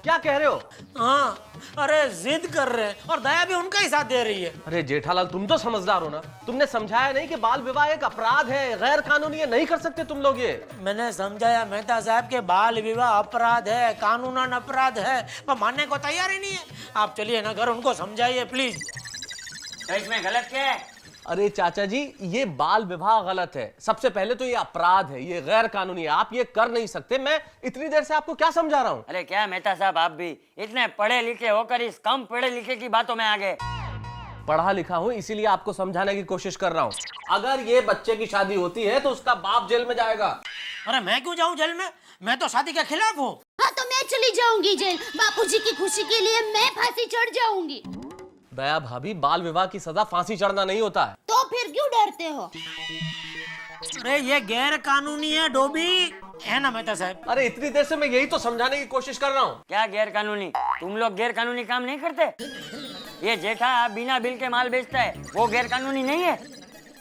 क्या कह रहे हो? हाँ, अरे जिद कर रहे हैं और दया भी उनका ही साथ दे रही है। अरे जेठालाल तुम तो समझदार हो ना, तुमने समझाया नहीं कि बाल विवाह एक अपराध है, गैर कानूनी है, नहीं कर सकते तुम लोग ये। मैंने समझाया मेहता साहब के बाल विवाह अपराध है, कानूनन अपराध है, पर मानने को तैयार ही नहीं है। आप चलिए ना घर, उनको समझाइए प्लीज। तो इसमें गलत क्या है? अरे चाचा जी, ये बाल विवाह गलत है। सबसे पहले तो ये अपराध है, ये गैर कानूनी है, आप ये कर नहीं सकते। मैं इतनी देर से आपको क्या समझा रहा हूँ? अरे क्या मेहता साहब, आप भी इतने पढ़े लिखे होकर इस कम पढ़े लिखे की बातों में आ गए। पढ़ा लिखा हूँ इसीलिए आपको समझाने की कोशिश कर रहा हूँ। अगर ये बच्चे की शादी होती है तो उसका बाप जेल में जाएगा। अरे मैं क्यों जाऊँ जेल में? मैं तो शादी के खिलाफ हूँ। हाँ तो मैं चली जाऊंगी जेल। बापूजी की खुशी के लिए मैं फांसी चढ़ जाऊंगी। दया भाभी, बाल विवाह की सजा फांसी चढ़ना नहीं होता है। तो फिर क्यों डरते हो? अरे ये गैर कानूनी है डोबी, है ना मेहता साहब? अरे इतनी देर से मैं यही तो समझाने की कोशिश कर रहा हूँ। क्या गैर कानूनी? तुम लोग गैर कानूनी काम नहीं करते? ये जेठा बिना बिल के माल बेचता है, वो गैर कानूनी नहीं है?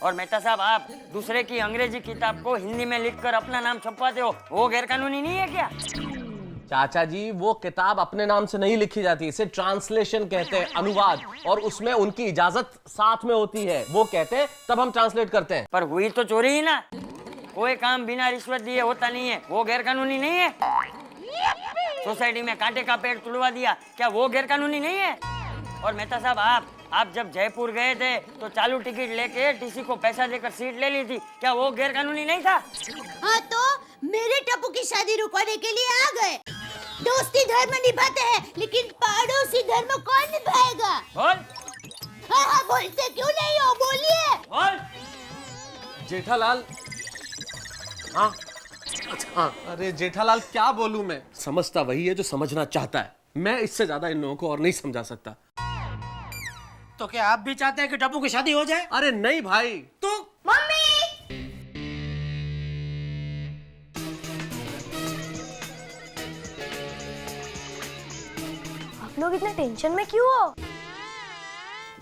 और मेहता साहब, आप दूसरे की अंग्रेजी किताब को हिंदी में लिखकर अपना नाम छपवाते हो, वो गैर कानूनी नहीं है क्या? चाचा जी, वो किताब अपने नाम से नहीं लिखी जाती, इसे ट्रांसलेशन कहते हैं, अनुवाद, और उसमें उनकी इजाजत साथ में होती है। वो कहते हैं तब हम ट्रांसलेट करते हैं। पर हुई तो चोरी ही ना। कोई काम बिना रिश्वत दिए होता नहीं है, वो गैर कानूनी नहीं है? सोसाइटी में कांटे का पेड़ तुड़वा दिया, क्या वो गैर कानूनी नहीं है? और मेहता साहब, आप जब जयपुर गए थे तो चालू टिकट लेके टीसी को पैसा देकर सीट ले ली थी, क्या वो गैर कानूनी नहीं था? हाँ तो मेरे टप्पू की शादी रुकवाने के लिए आ गए। दोस्ती धर्म निभाते हैं, लेकिन पड़ोसी धर्म कौन निभाएगा? बोल। हाँ बोलते क्यों नहीं हो, बोलिए। बोल। जेठालाल। हाँ हाँ। अरे जेठालाल, क्या बोलूं मैं? समझता वही है जो समझना चाहता है। मैं इससे ज्यादा इन लोगों को और नहीं समझा सकता। तो क्या आप भी चाहते हैं कि टप्पू की शादी हो जाए? अरे नहीं भाई। तो मम्मी, आप लोग इतने टेंशन में क्यों हो?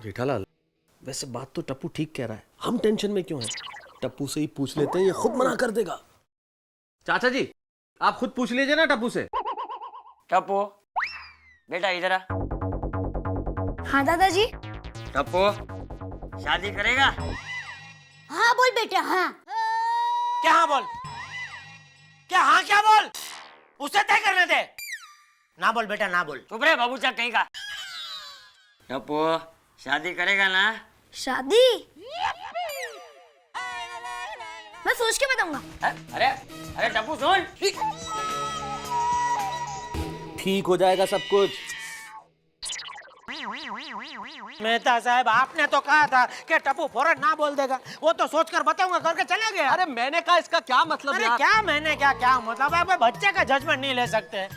जेठालाल, वैसे बात तो टप्पू ठीक कह रहा है, हम टेंशन में क्यों हैं? टप्पू से ही पूछ लेते हैं, ये खुद मना कर देगा। चाचा जी, आप खुद पूछ लीजिए ना टप्पू से। टप्पू बेटा इधर आ। हाँ दादाजी। टप्पू शादी करेगा? हाँ बोल बेटा, हाँ। क्या हाँ बोल? क्या हाँ क्या बोल? उसे तय करने दे। ना बोल बेटा, ना बोल। चुप रहे बाबूचा कहीं का। टप्पू शादी करेगा ना? शादी मैं सोच के बताऊंगा। अरे अरे टप्पू सुन। ठीक हो जाएगा सब कुछ। मेहता साहब आपने तो कहा था कि टप्पू फौरन ना बोल देगा, वो तो सोचकर बताऊंगा करके चला गया। अरे मैंने कहा इसका क्या मतलब अरे यार? क्या मैंने क्या मतलब, आप बच्चे का जजमेंट नहीं ले सकते हैं?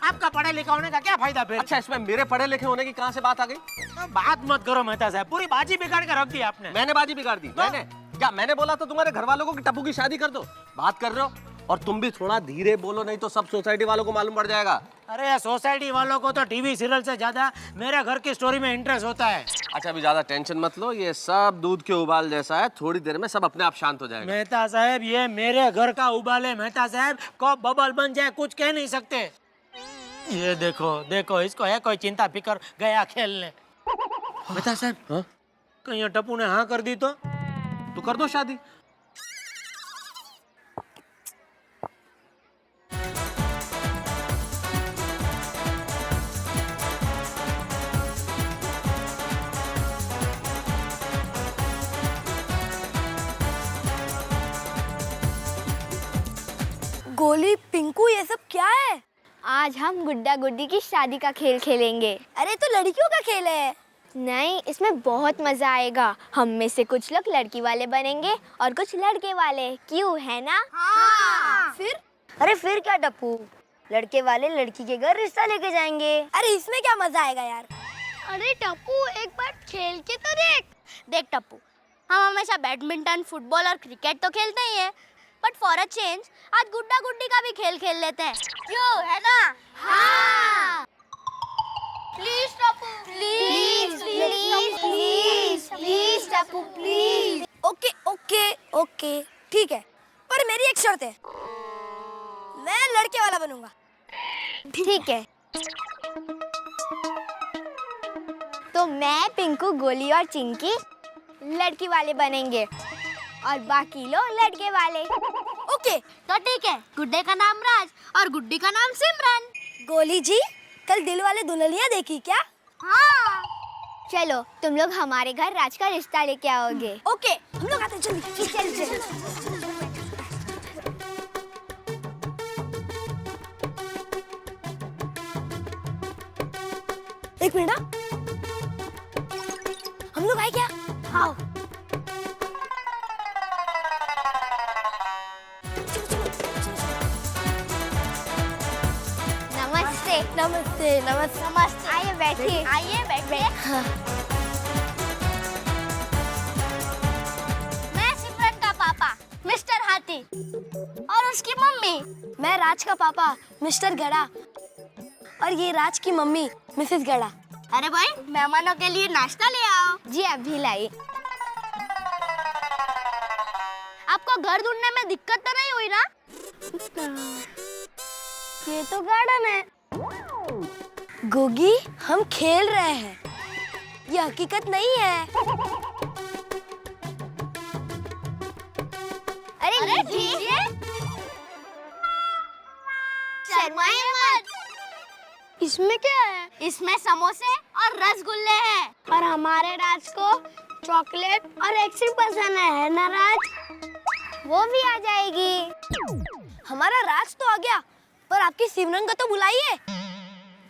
आपका पढ़ा लिखा होने का क्या फायदा फिर? अच्छा, इसमें मेरे पढ़े लिखे होने की कहाँ से बात आ गई? बात मत करो मेहता साहब, पूरी बाजी बिगाड़ कर रख दी आपने। मैंने बाजी बिगाड़ दी? मैंने क्या? मैंने बोला तो तुम्हारे घर वालों को कि टप्पू की शादी कर दो। बात कर रहे हो, और तुम भी थोड़ा धीरे बोलो, नहीं तो सब सोसाइटी वालों को मालूम पड़ जाएगा। अरे सोसाइटी वालों को तो टीवी सीरियल से ज्यादा मेरे घर की स्टोरी में इंटरेस्ट होता है। अच्छा, अभी ज्यादा टेंशन मत लो, ये सब दूध के उबाल जैसा है, थोड़ी देर में सब अपने आप शांत हो जाएगा। मेहता साहब ये मेरे घर का उबाल है मेहता साहब, कब बबल बन जाए कुछ कह नहीं सकते। ये देखो इसको है कोई चिंता फिकर, गया खेलने। मेहता साहब कहीं टप्पू ने हाँ कर दी तो कर दो शादी। गोली, पिंकू, ये सब क्या है? आज हम गुड्डा गुड्डी की शादी का खेल खेलेंगे। अरे तो लड़कियों का खेल है। नहीं, इसमें बहुत मजा आएगा। हम में से कुछ लोग लड़की वाले बनेंगे और कुछ लड़के वाले, क्यों है ना? हाँ। फिर? अरे फिर क्या टप्पू, लड़के वाले लड़की के घर रिश्ता लेके जाएंगे। अरे इसमें क्या मजा आएगा यार? अरे टप्पू एक बार खेल के तो देख टप्पू, हम हमेशा बैडमिंटन, फुटबॉल और क्रिकेट तो खेलते ही हैं, बट फॉर अ चेंज आज गुड्डा गुड्डी का भी खेल खेल लेते हैं, क्यों है ना? हाँ। Please Tappu, please please please please Tappu please. Okay okay okay ठीक है, पर मेरी एक शर्त है, मैं लड़के वाला बनूंगा। ठीक है। तो मैं, पिंकू, गोली और चिंकी लड़की वाले बनेंगे और बाकी लोग लड़के वाले। ओके तो ठीक है, गुड्डे का नाम राज और गुड्डी का नाम सिमरन। गोली जी, कल दिल वाले दुल्हनिया देखी क्या? हाँ। चलो तुम लोग हमारे घर राज का रिश्ता लेके आओगे। ओके हम लोग आते हैं, जल्दी चल। एक मिनट, हम लोग आए क्या? आओ। नमस्ते नमस्ते नमस्ते नमस्ते। आइए बैठिए, आइए बैठिए। हाँ। मैं सिमरन का पापा मिस्टर हाथी और उसकी मम्मी। मैं राज का पापा मिस्टर गड़ा और ये राज की मम्मी मिसेस गड़ा। अरे भाई, मेहमानों के लिए नाश्ता ले आओ। जी अभी लाई। आपको घर ढूंढने में दिक्कत तो नहीं हुई ना? ये तो गार्डन है। गोगी, हम खेल रहे हैं, ये हकीकत नहीं है। अरे लीजिए। शर्माए मत। इसमें क्या है? इसमें समोसे और रसगुल्ले हैं और हमारे राज को चॉकलेट और आइसक्रीम पसंद है ना राज? वो भी आ जाएगी। हमारा राज तो आ गया, पर आपकी सिमरन को तो बुलाइए।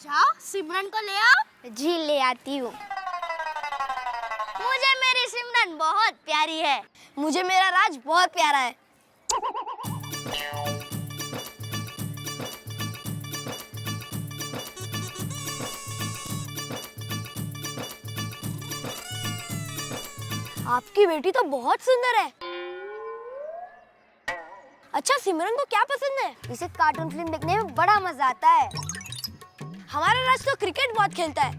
जाओ सिमरन को ले आओ। जी ले आती हूँ। मुझे मेरी सिमरन बहुत प्यारी है। मुझे मेरा राज बहुत प्यारा है। आपकी बेटी तो बहुत सुंदर है। अच्छा सिमरन को क्या पसंद है? इसे कार्टून फिल्म देखने में बड़ा मजा आता है। हमारा राज तो क्रिकेट बहुत खेलता है।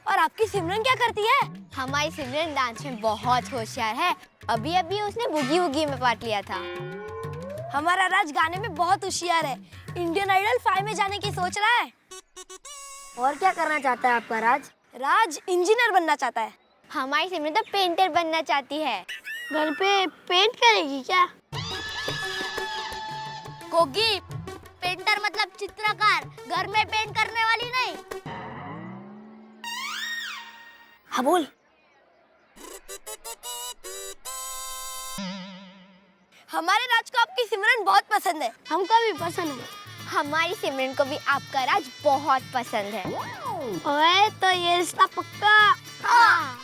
और आपकी सिमरन क्या करती है? हमारी सिमरन डांस में बहुत होशियार है। अभी अभी उसने बुगी वुगी में पार्ट लिया था। हमारा राज गाने में बहुत होशियार है। इंडियन आइडल 5 में जाने की सोच रहा है। और क्या करना चाहता है आपका राज? राज इंजीनियर बनना चाहता है। हमारी सिमरन तो पेंटर बनना चाहती है। घर पे पेंट करेगी क्या? गोगी, पेंटर मतलब चित्रकार, घर में पेंट करने वाली नहीं। हाँ बोल। हमारे राज को आपकी सिमरन बहुत पसंद है। हमको भी पसंद है। हमारी सिमरन को भी आपका राज बहुत पसंद है। ओए तो ये रिश्ता पक्का। हाँ।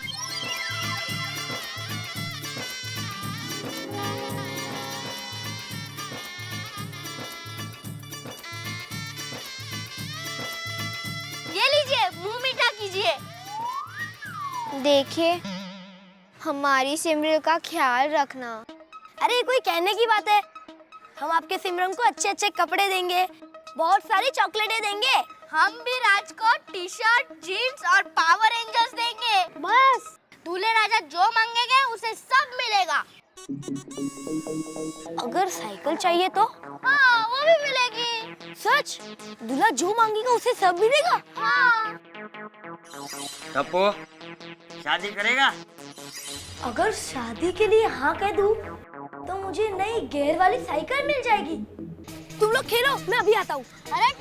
ये लीजिए, मुंह मीठा कीजिए। देखिए, हमारी सिमरन का ख्याल रखना। अरे कोई कहने की बात है, हम आपके सिमरन को अच्छे अच्छे कपड़े देंगे, बहुत सारी चॉकलेटें देंगे। हम भी राज को टी शर्ट, जीन्स और पावर रेंजर्स देंगे। बस दूल्हे राजा जो मांगेंगे उसे सब मिलेगा। अगर साइकिल चाहिए तो हाँ वो भी मिलेगी। सच? दूल्हा जो मांगेगा उसे सब मिलेगा? हाँ। टप्पू शादी करेगा? अगर शादी के लिए हाँ कह दूं, तो मुझे नई गियर वाली साइकिल मिल जाएगी। तुम लोग खेलो, मैं अभी आता हूँ। अरे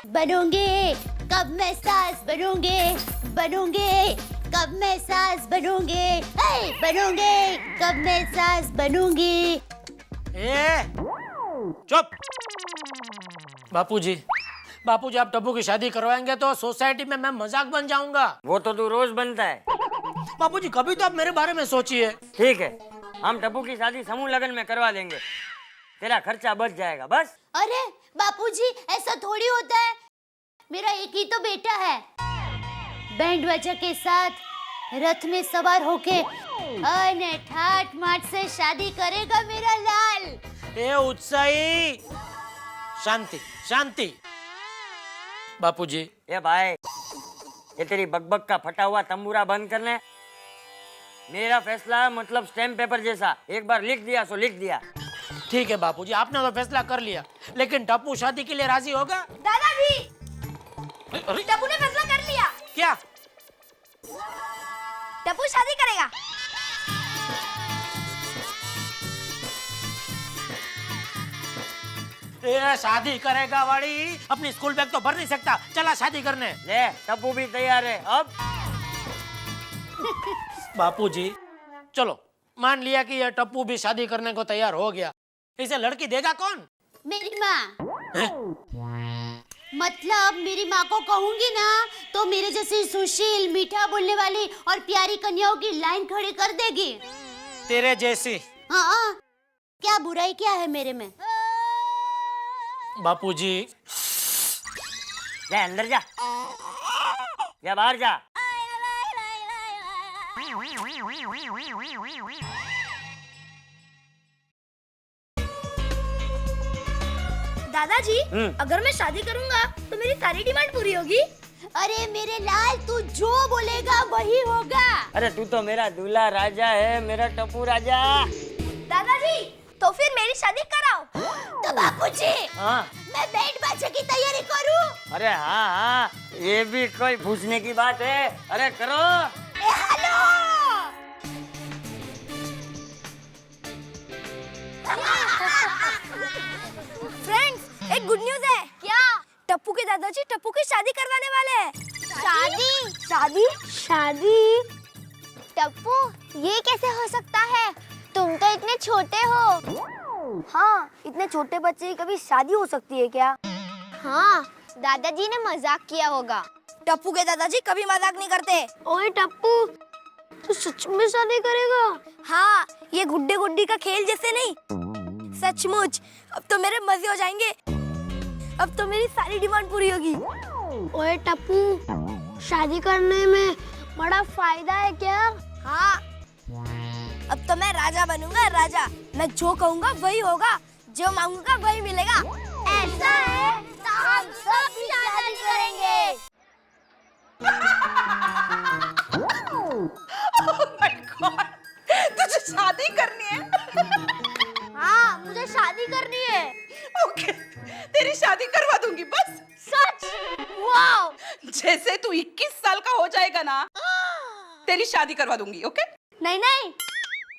बनोगे कब मैं सास बनोगे, बनोगे कब मैं सास बनोगे, बनोगे कब मैं सास बनूंगी। चुप। बापूजी, बापूजी आप टप्पू की शादी करवाएंगे तो सोसाइटी में मैं मजाक बन जाऊंगा। वो तो तू रोज बनता है। बापूजी कभी तो आप मेरे बारे में सोचिए। ठीक है, हम टप्पू की शादी समूह लगन में करवा देंगे, तेरा खर्चा बच जाएगा बस। अरे बापूजी ऐसा थोड़ी होता है, मेरा एक ही तो बेटा है। बैंड बाजा के साथ रथ में सवार होके ठाट माट से शादी करेगा मेरा लाल। ए उत्साही, शांति शांति। बापूजी ये भाई, ये तेरी बकबक का फटा हुआ तंबूरा बंद करने। मेरा फैसला मतलब स्टैम्प पेपर जैसा, एक बार लिख दिया सो लिख दिया। ठीक है बापूजी, आपने तो फैसला कर लिया, लेकिन टप्पू शादी के लिए राजी होगा? दादाजी, टप्पू ने फैसला कर लिया। क्या? टप्पू शादी करेगा। ए शादी करेगा वाड़ी, अपनी स्कूल बैग तो भर नहीं सकता, चला शादी करने। ले टप्पू भी तैयार है अब। बापूजी चलो, मान लिया कि यह टप्पू भी शादी करने को तैयार हो गया, इसे लड़की देगा कौन? मेरी माँ। मतलब मेरी माँ को कहूंगी ना तो मेरे जैसी सुशील, मीठा बोलने वाली और प्यारी कन्याओं की लाइन खड़ी कर देगी। तेरे जैसी? हाँ, क्या बुराई क्या है मेरे में? बापूजी जा अंदर जा, या बाहर जा। दादाजी, अगर मैं शादी करूंगा तो मेरी सारी डिमांड पूरी होगी? अरे मेरे लाल, तू जो बोलेगा वही होगा। अरे तू तो मेरा दूल्हा राजा है, मेरा टप्पू राजा। दादाजी तो फिर मेरी शादी कराओ। तो बापूजी, हाँ मैं बैंड बाजा की तैयारी करूं? अरे हाँ हाँ, ये भी कोई पूछने की बात है? अरे करो। हेलो। फ्रेंड्स, एक गुड न्यूज़ है। क्या? टप्पू के दादाजी टप्पू की शादी करवाने वाले हैं। शादी? शादी? शादी? टप्पू, ये कैसे हो सकता है? तुम तो इतने छोटे हो। हाँ, इतने छोटे बच्चे की कभी शादी हो सकती है क्या? हाँ, दादाजी ने मजाक किया होगा। टप्पू के दादाजी कभी मजाक नहीं करते। ओए टप्पू, तू सच में शादी करेगा? हाँ, ये गुड्डे गुड्डी का खेल जैसे नहीं, सचमुच। अब तो मेरे मजे हो जाएंगे, अब तो मेरी सारी डिमांड पूरी होगी। ओए टप्पू, शादी करने में बड़ा फायदा है क्या? हाँ, अब तो मैं राजा बनूंगा, राजा। मैं जो कहूँगा वही होगा, जो मांगूंगा वही मिलेगा। ऐसा है तो हम सब भी शादी करेंगे। तुझे शादी करनी है? हाँ, मुझे शादी करनी है। ओके, तेरी शादी करवा दूंगी बस। सच? वाओ! जैसे तू 21 साल का हो जाएगा ना, तेरी शादी करवा दूंगी। ओके? नहीं नहीं,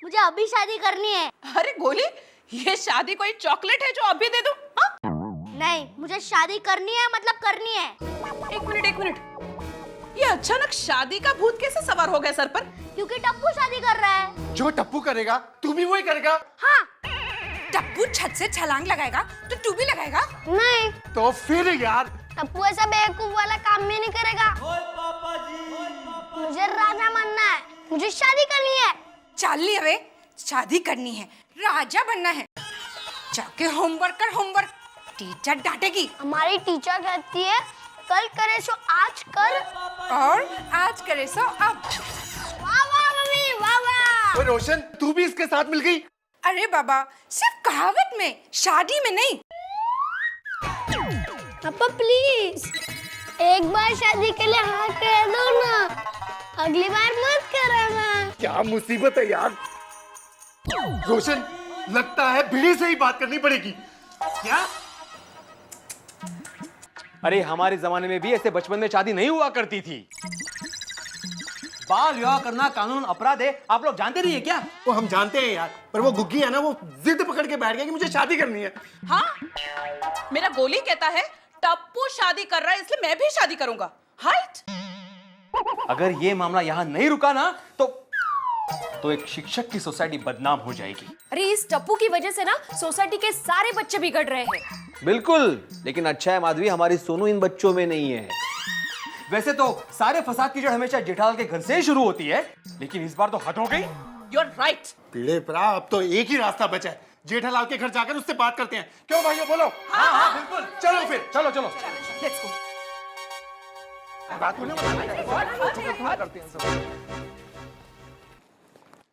मुझे अभी शादी करनी है। अरे गोली, ये शादी कोई चॉकलेट है जो अभी दे दूं? हाँ? नहीं, मुझे शादी करनी है, मतलब करनी है। एक मिनट, ये अचानक शादी का भूत कैसे सवार हो गया सर पर? क्योंकि टप्पू शादी कर रहा है। जो टप्पू करेगा तू भी वही करेगा। हाँ। टप्पू छत से छलांग लगाएगा तो तू भी लगाएगा? नहीं, तो फिर यार टप्पू ऐसा बेवकूफ वाला काम भी नहीं करेगा। मुझे राजा बनना है, मुझे शादी करनी है। चल ली अबे, शादी करनी है, राजा बनना है। जाके होमवर्क कर, होमवर्क। टीचर डांटेगी। हमारी टीचर कहती है कल करे सो आज कर और आज करे सो अब। वाह वाह मम्मी, वाह वाह। ओए रोशन, तू भी इसके साथ मिल गई? अरे बाबा, सिर्फ कहावत में, शादी में नहीं। पापा प्लीज एक बार शादी के लिए हाँ कह दो ना, अगली बार मत कराना। क्या मुसीबत है यार। रोशन, लगता है भिड़ी से ही बात करनी पड़ेगी। क्या? अरे हमारे जमाने में भी ऐसे बचपन में शादी नहीं हुआ करती थी। बाल विवाह करना कानून अपराध है, आप लोग जानते नहीं है क्या? वो हम जानते हैं यार, पर वो गुग्गी है ना, वो जिद पकड़ के बैठ गया कि मुझे शादी करनी है। हाँ, मेरा गोली कहता है टप्पू शादी कर रहा है इसलिए मैं भी शादी करूंगा। हाइट। अगर ये मामला यहाँ नहीं रुका ना तो एक शिक्षक की सोसाइटी बदनाम हो जाएगी। अरे इस टप्पू की वजह से ना सोसाइटी के सारे बच्चे बिगड़ रहे हैं। बिल्कुल, लेकिन अच्छा है माधवी, हमारी सोनू इन बच्चों में नहीं है। वैसे तो सारे फसाद की जड़ हमेशा जेठालाल के घर से ही शुरू होती है, लेकिन इस बार तो हद हो गई। You are right. पीड़े परा, अब तो एक ही रास्ता बचा है, जेठालाल के घर जाकर उससे बात करते हैं। क्यों भाइयों, बोलो? हाँ हाँ बिल्कुल, चलो फिर, चलो चलो। Let's go. बात होने करते हैं सब।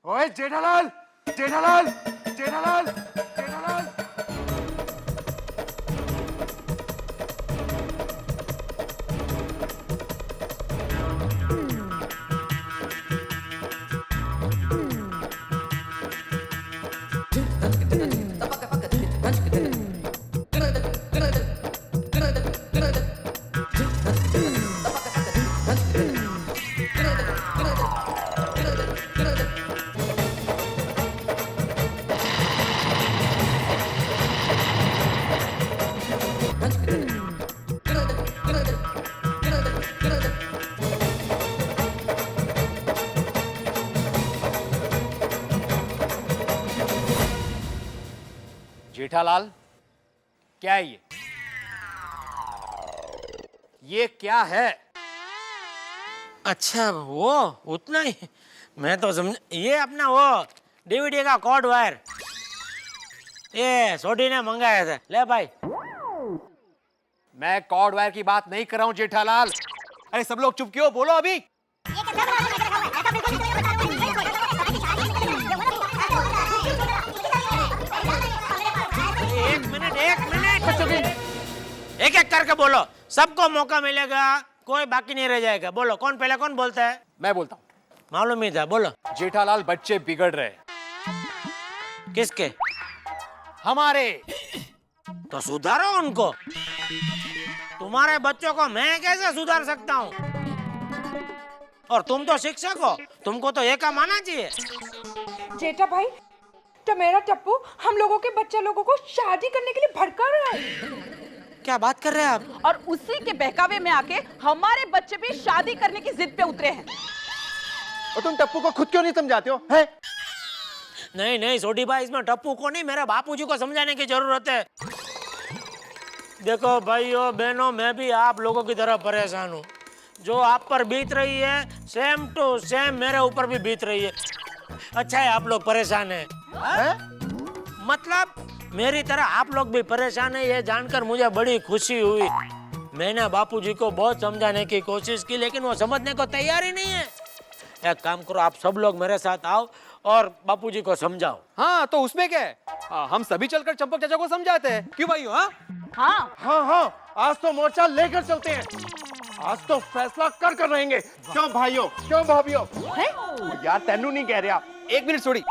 ओए जेठालाल, जेठालाल, जेठालाल, जेठालाल। जेठालाल, क्या है ये क्या है? अच्छा वो उतना ही, मैं तो समझ, ये अपना वो डीवीडी का कॉर्ड वायर, ये सोडी ने मंगाया था। ले भाई। मैं कॉर्ड वायर की बात नहीं कर रहा हूं जेठालाल। अरे सब लोग चुप क्यों, बोलो अभी। एक एक करके बोलो, सबको मौका मिलेगा, कोई बाकी नहीं रह जाएगा। बोलो कौन पहले कौन बोलता है? मैं बोलता हूँ। मालूम ही था, बोलो। जेठालाल, बच्चे बिगड़ रहे। किसके? हमारे। तो सुधारो उनको। तुम्हारे बच्चों को मैं कैसे सुधार सकता हूँ? और तुम तो शिक्षक हो, तुमको तो ये काम आना चाहिए। जेठा भाई, तो मेरा टप्पू हम लोगों के बच्चे लोगों को शादी करने के लिए भड़का रहा है। क्या बात कर रहे हैं आप? और उसी के बहकावे में आके हमारे बच्चे भी शादी करने की जिद पे उतरे हैं। और तुम टप्पू को खुद क्यों नहीं समझाते हो? है? नहीं नहीं सोडी भाई, इसमें टप्पू को नहीं, मेरे बापूजी को समझाने की जरूरत है। देखो भाइयों बहनों, मैं भी आप लोगों की तरह परेशान हूँ। जो आप पर बीत रही है सेम टू सेम मेरे ऊपर भी बीत रही है। अच्छा है आप लोग परेशान हैं। मतलब मेरी तरह आप लोग भी परेशान है, ये जानकर मुझे बड़ी खुशी हुई। मैंने बापूजी को बहुत समझाने की कोशिश की, लेकिन वो समझने को तैयार ही नहीं है। एक काम करो, आप सब लोग मेरे साथ आओ और बापूजी को समझाओ। हाँ तो उसमें क्या है, हम सभी चलकर चंपक चाचा को समझाते हैं। क्यों भाइयों? हाँ हाँ हाँ, आज तो मोर्चा लेकर चलते हैं। आज तो फैसला कर रहेंगे। क्यों भाइयों, क्यों भाभियों? यार तेनू नहीं कह रहे आप। एक मिनट छोड़ी,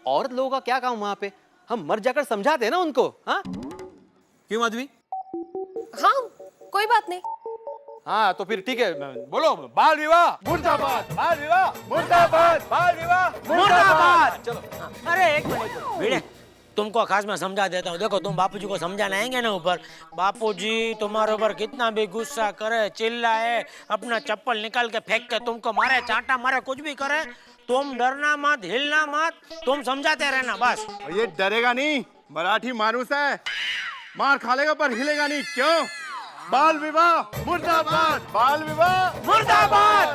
औरत लोगों का क्या काम वहां पे? हम मर जाकर समझाते हैं ना उनको। हाँ क्यों माधवी? हाँ कोई बात नहीं। हाँ तो फिर ठीक है, बोलो बाल विवाह मुर्दाबाद, बाल विवाह मुर्दाबाद, बाल विवाह मुर्दाबाद। चलो। अरे एक मिनट भिड़े, तुमको खास मैं समझा देता हूँ। देखो तुम बापूजी को समझाने आएंगे ना ऊपर, बापूजी तुम्हारे ऊपर कितना भी गुस्सा करे, चिल्लाए, अपना चप्पल निकाल के फेंक के तुमको मारे, चाटा मारे, कुछ भी करे, तुम डरना मत, हिलना मत, तुम समझाते रहना बस। ये डरेगा नहीं, मराठी मानुस है, मार खा लेगा पर हिलेगा नहीं। क्यों? बाल विवाह मुर्दाबाद, बाल विवाह मुर्दाबाद,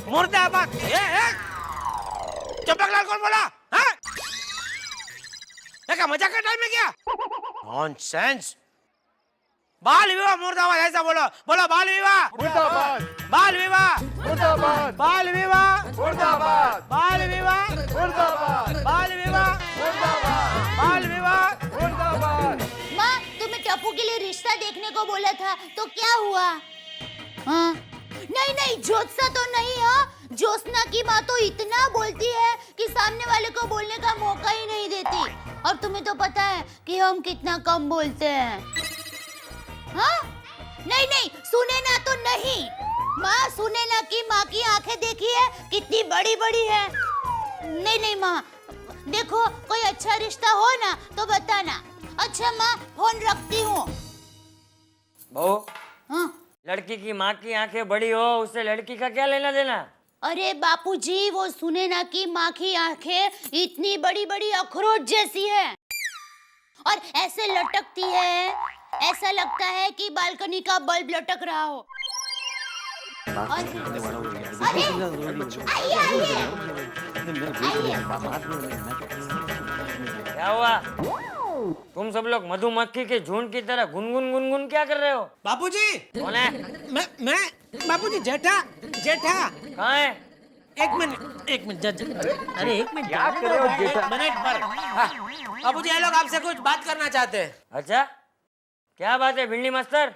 मुर्दाबाद। चंपकलाल कौन बोला? हाँ? क्या मजाक का टाइम है क्या? नॉनसेंस। बाल विवाह मुर्दाबाद ऐसा बोलो, बोलो बाल विवाह मुर्दाबाद, बाल विवाह मुर्दाबाद, बाल विवाह मुर्दाबाद, बाल विवाह मुर्दाबाद, बाल विवाह मुर्दाबाद, बाल विवाह मुर्दाबाद। माँ, तुम्हें टप्पू के लिए रिश्ता देखने को बोला था, तो क्या हुआ? हाँ? नहीं नहीं, ज्योत्सना तो नहीं। हाँ, ज्योत्सना की माँ तो इतना बोलती है कि सामने वाले को बोलने का मौका ही नहीं देती। और तुम्हें तो पता है कि हम कितना कम बोलते हैं। हाँ? नहीं नहीं, सुने ना तो नहीं। माँ, सुने ना कि माँ की आंखें देखी है कितनी बड़ी बड़ी है। नहीं नहीं माँ, देखो कोई अच्छा रिश्ता हो ना तो बताना। अच्छा माँ, फोन रखती हूँ। बहू, हाँ? लड़की की माँ की आंखें बड़ी हो, उससे लड़की का क्या लेना देना? अरे बापूजी, वो सुने ना कि माँ की आंखें इतनी बड़ी बड़ी अखरोट जैसी है और ऐसे लटकती है, ऐसा लगता है कि बालकनी का बल्ब लटक रहा हो। अरे, क्या हुआ? तुम सब लोग मधुमक्खी के झुंड की तरह गुनगुन गुनगुन क्या कर रहे हो? बापूजी, कौन है? मैं बापूजी, जेठा जेठा। कहाँ है? एक मिनट अरे एक मिनट, क्या कर रहे हो जेठा? एक मिनट पर। हाँ, बापूजी ये लोग आपसे कुछ बात करना चाहते हैं। अच्छा, क्या बात है भिंडी मास्टर?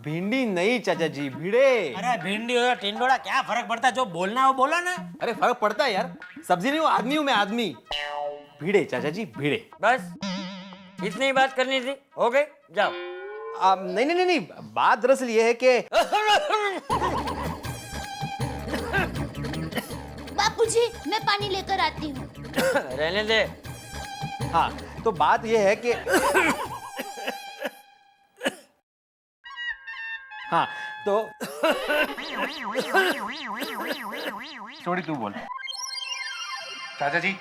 भिंडी नहीं चाचा जी, भिड़े। अरे भिंडी हो या टिंडोड़ा, क्या फर्क पड़ता है? जो बोलना है वो बोला ना। अरे फर्क पड़ता है यार, सब्जी नहीं हूँ, आदमी हूँ मैं, आदमी। भिड़े चाचा जी, भिड़े। बस इतनी ही बात करनी थी, हो गई, जाओ। नहीं नहीं नहीं नहीं, बात दरअसल ये है कि बापूजी, मैं पानी लेकर आती हूँ। रहने दे। हाँ, तो बात ये है कि हाँ तो थोड़ी तू बोल चाचा जी।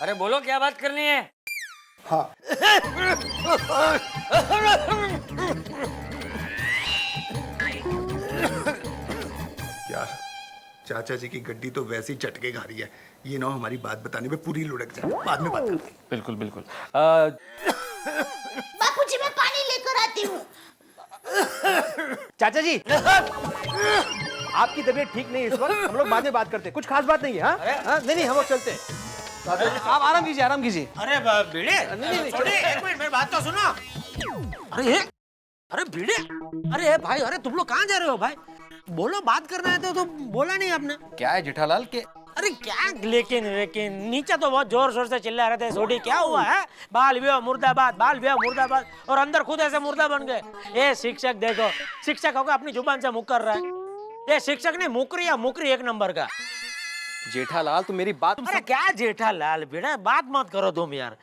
अरे बोलो, क्या बात करनी है? हाँ, यार चाचा जी की गड्डी तो वैसे ही चटके खा रही है, ये ना हमारी बात बताने में पूरी लुढ़क जाए। बाद में बात करते हैं। बिल्कुल बिल्कुल। बापूजी, मैं पानी लेकर आती हूँ। चाचा जी, आपकी तबीयत ठीक नहीं है इस वक्त, हम लोग बाद में बात करते हैं, कुछ खास बात नहीं है। हाँ नहीं नहीं, हम लोग चलते हैं। आप आराम कीजिए, आराम कीजिए। अरे भिड़े, छोड़िए, एक मिनट मेरी बात तो सुनो। अरे भिड़े, अरे भाई, अरे तुम लोग कहाँ जा रहे हो भाई? बोलो, बात करना है तो बोला नहीं आपने। क्या है जेठालाल के? अरे क्या लेकिन नीचे तो बहुत जोर शोर से चिल्ला रहे थे, सोडी क्या हुआ है? बाल विवाह मुर्दाबाद, बाल विवाह मुर्दाबाद, और अंदर खुद ऐसे मुर्दा बन गए। ये शिक्षक देखो, शिक्षक होगा अपनी जुबान से मुकर रहा है। ये शिक्षक नहीं, मुकरी या मुकरी एक नंबर का। जेठालाल, तुम मेरी बात। अरे क्या जेठालाल, बेटा बात मत करो तुम यार,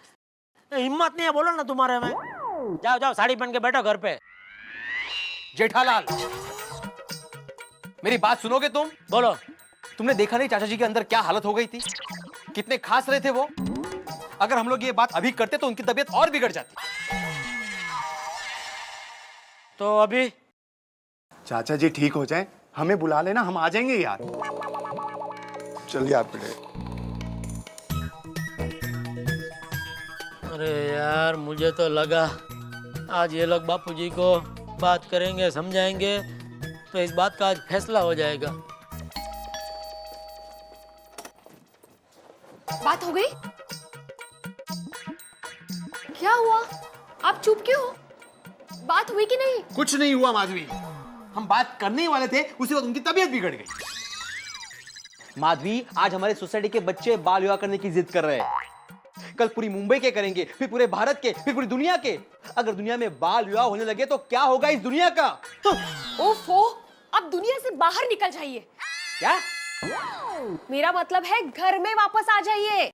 हिम्मत नहीं है बोलो ना तुम्हारे में। जाओ जाओ, साड़ी पहन के बैठो घर पे। जेठालाल, मेरी बात सुनोगे तुम? बोलो। तुमने देखा नहीं चाचा जी के अंदर क्या हालत हो गई थी? कितने खास रहे थे वो। अगर हम लोग ये बात अभी करते तो उनकी तबीयत और बिगड़ जाती। तो अभी चाचा जी ठीक हो जाए हमें बुला लेना, हम आ जाएंगे यार। चल यार बेटे। अरे यार, मुझे तो लगा आज ये लोग बापूजी को बात करेंगे, समझाएंगे, तो इस बात का आज फैसला हो जाएगा। बात हो गई? क्या हुआ? आप चुप क्यों हो? बात हुई कि नहीं? कुछ नहीं हुआ माधवी, हम बात करने ही वाले थे, उसी वक्त उनकी तबीयत बिगड़ गई। माधवी, आज हमारे सोसाइटी के बच्चे बाल विवाह करने की जिद कर रहे हैं। कल पूरी मुंबई के करेंगे, फिर पूरे भारत के, फिर पूरी दुनिया के। अगर दुनिया में बाल विवाह होने लगे तो क्या होगा इस दुनिया का? ओफो, आप आप दुनिया से बाहर निकल जाइए। क्या? मेरा मतलब है घर में वापस आ जाइए।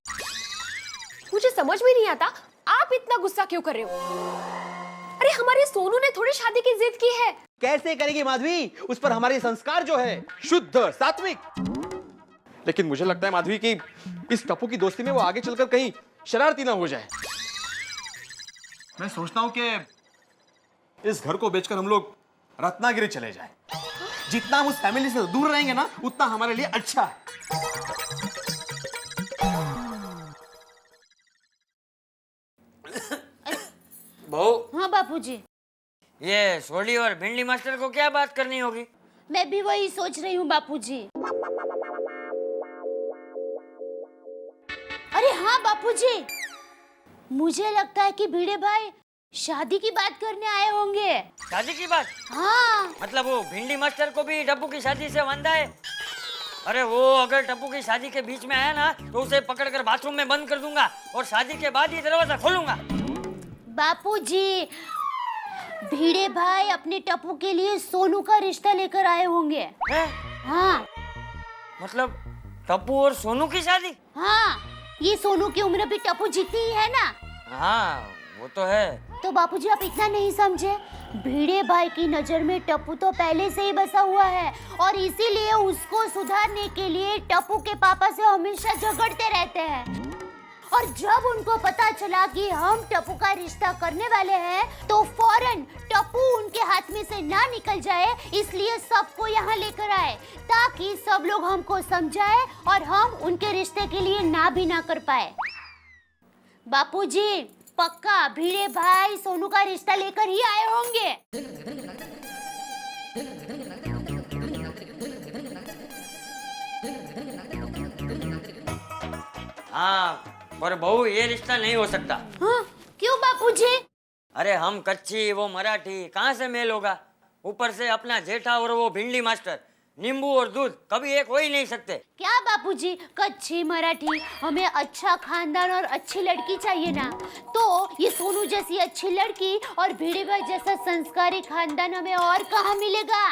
मुझे समझ में नहीं आता आप इतना गुस्सा क्यों कर रहे हो। अरे हमारे सोनू ने थोड़ी शादी की जिद की है। कैसे करेगी माधवी? उस पर हमारे संस्कार जो है शुद्ध सात्विक। लेकिन मुझे लगता है माधवी कि इस टप्पू की दोस्ती में वो आगे चलकर कहीं शरारती ना हो जाए। मैं सोचता हूं कि इस घर को बेचकर हम लोग रत्नागिरी चले जाएं। जितना हम उस फैमिली से दूर रहेंगे ना, उतना हमारे लिए अच्छा है। बहू, हाँ बापूजी, ये सोडी और भिंडी मास्टर को क्या बात करनी होगी? मैं भी वही सोच रही हूँ बापूजी। अरे हाँ बापूजी, मुझे लगता है कि भिड़े भाई शादी की बात करने आए होंगे। शादी की बात? हाँ। मतलब वो भिंडी मास्टर को भी टप्पू की शादी से वांदा है? अरे वो अगर टप्पू की शादी के बीच में आया ना, तो उसे पकड़कर बाथरूम में बंद कर दूंगा और शादी के बाद ही दरवाजा खोलूंगा। बापूजी, भिड़े भाई अपने टप्पू के लिए सोनू का रिश्ता लेकर आए होंगे। है? हाँ। मतलब टप्पू और सोनू की शादी? हाँ, ये सोनू की उम्र भी टप्पू जितनी ही है ना। हाँ, वो तो है। तो बापूजी आप इतना नहीं समझे। भिड़े भाई की नजर में टप्पू तो पहले से ही बसा हुआ है और इसीलिए उसको सुधारने के लिए टप्पू के पापा से हमेशा झगड़ते रहते हैं। और जब उनको पता चला कि हम टप्पू का रिश्ता करने वाले हैं, तो फौरन टप्पू उनके हाथ में से ना निकल जाए, इसलिए सबको यहाँ लेकर आए ताकि सब लोग हमको समझाए और हम उनके रिश्ते के लिए ना भी ना कर पाए। बापूजी, पक्का भिड़े भाई सोनू का रिश्ता लेकर ही आए होंगे। हाँ, पर बहू ये रिश्ता नहीं हो सकता। हाँ, क्यों बापूजी? अरे हम कच्ची, वो मराठी, कहाँ से मेल होगा? ऊपर से अपना जेठा और वो भिंडी मास्टर, नींबू और दूध कभी एक हो ही नहीं सकते। क्या बापूजी, कच्ची मराठी, हमें अच्छा खानदान और अच्छी लड़की चाहिए ना। तो ये सोनू जैसी अच्छी लड़की और भिड़े भाई जैसा संस्कारी खानदान हमें और कहाँ मिलेगा?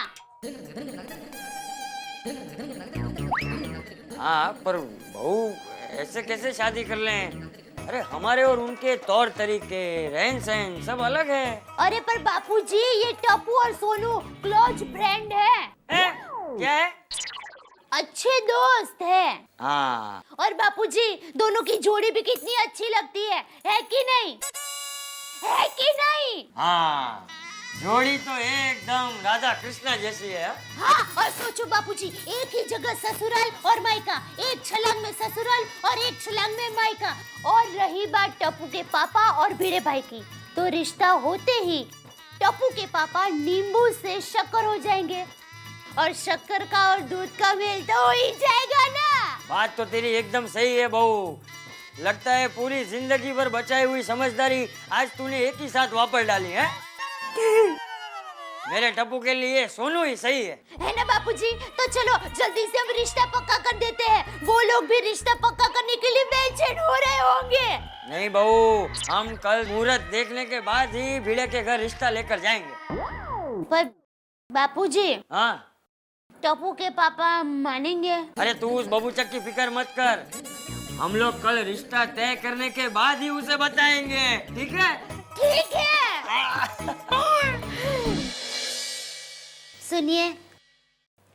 हाँ, पर बहू ऐसे कैसे शादी कर लें? अरे हमारे और उनके तौर तरीके, रहन सहन सब अलग है। अरे पर बापूजी, ये टप्पू और सोनू क्लोज फ्रेंड है। क्या है? अच्छे दोस्त है। हाँ। और बापूजी, दोनों की जोड़ी भी कितनी अच्छी लगती है कि नहीं? है कि नहीं? हाँ, जोड़ी तो एकदम राधा कृष्णा जैसी है। हाँ, और सोचो बापूजी, एक ही जगह ससुराल और मायका, एक छलांग में ससुराल और एक छलांग में मायका। और रही बात टप्पू के पापा और भिड़े भाई की, तो रिश्ता होते ही टप्पू के पापा नींबू से शक्कर हो जाएंगे और शक्कर का और दूध का मेल तो हो ही जाएगा ना। बात तो तेरी एकदम सही है बहू। लगता है पूरी जिंदगी भर बचाई हुई समझदारी आज तूने एक ही साथ वापस डाली है। मेरे टप्पू के लिए सोनू ही सही है ना बापूजी? तो चलो जल्दी से हम रिश्ता पक्का कर देते हैं। वो लोग भी रिश्ता पक्का करने के लिए बेचैन हो रहे होंगे। नहीं बहू, हम कल मुहूर्त देखने के बाद ही भिड़े के घर रिश्ता लेकर जाएंगे। पर बापूजी, हाँ, टप्पू के पापा मानेंगे? अरे तू उस बबूचक की फिक्र मत कर। हम लोग कल रिश्ता तय करने के बाद ही उसे बताएंगे, ठीक है? ठीक है। सुनिए,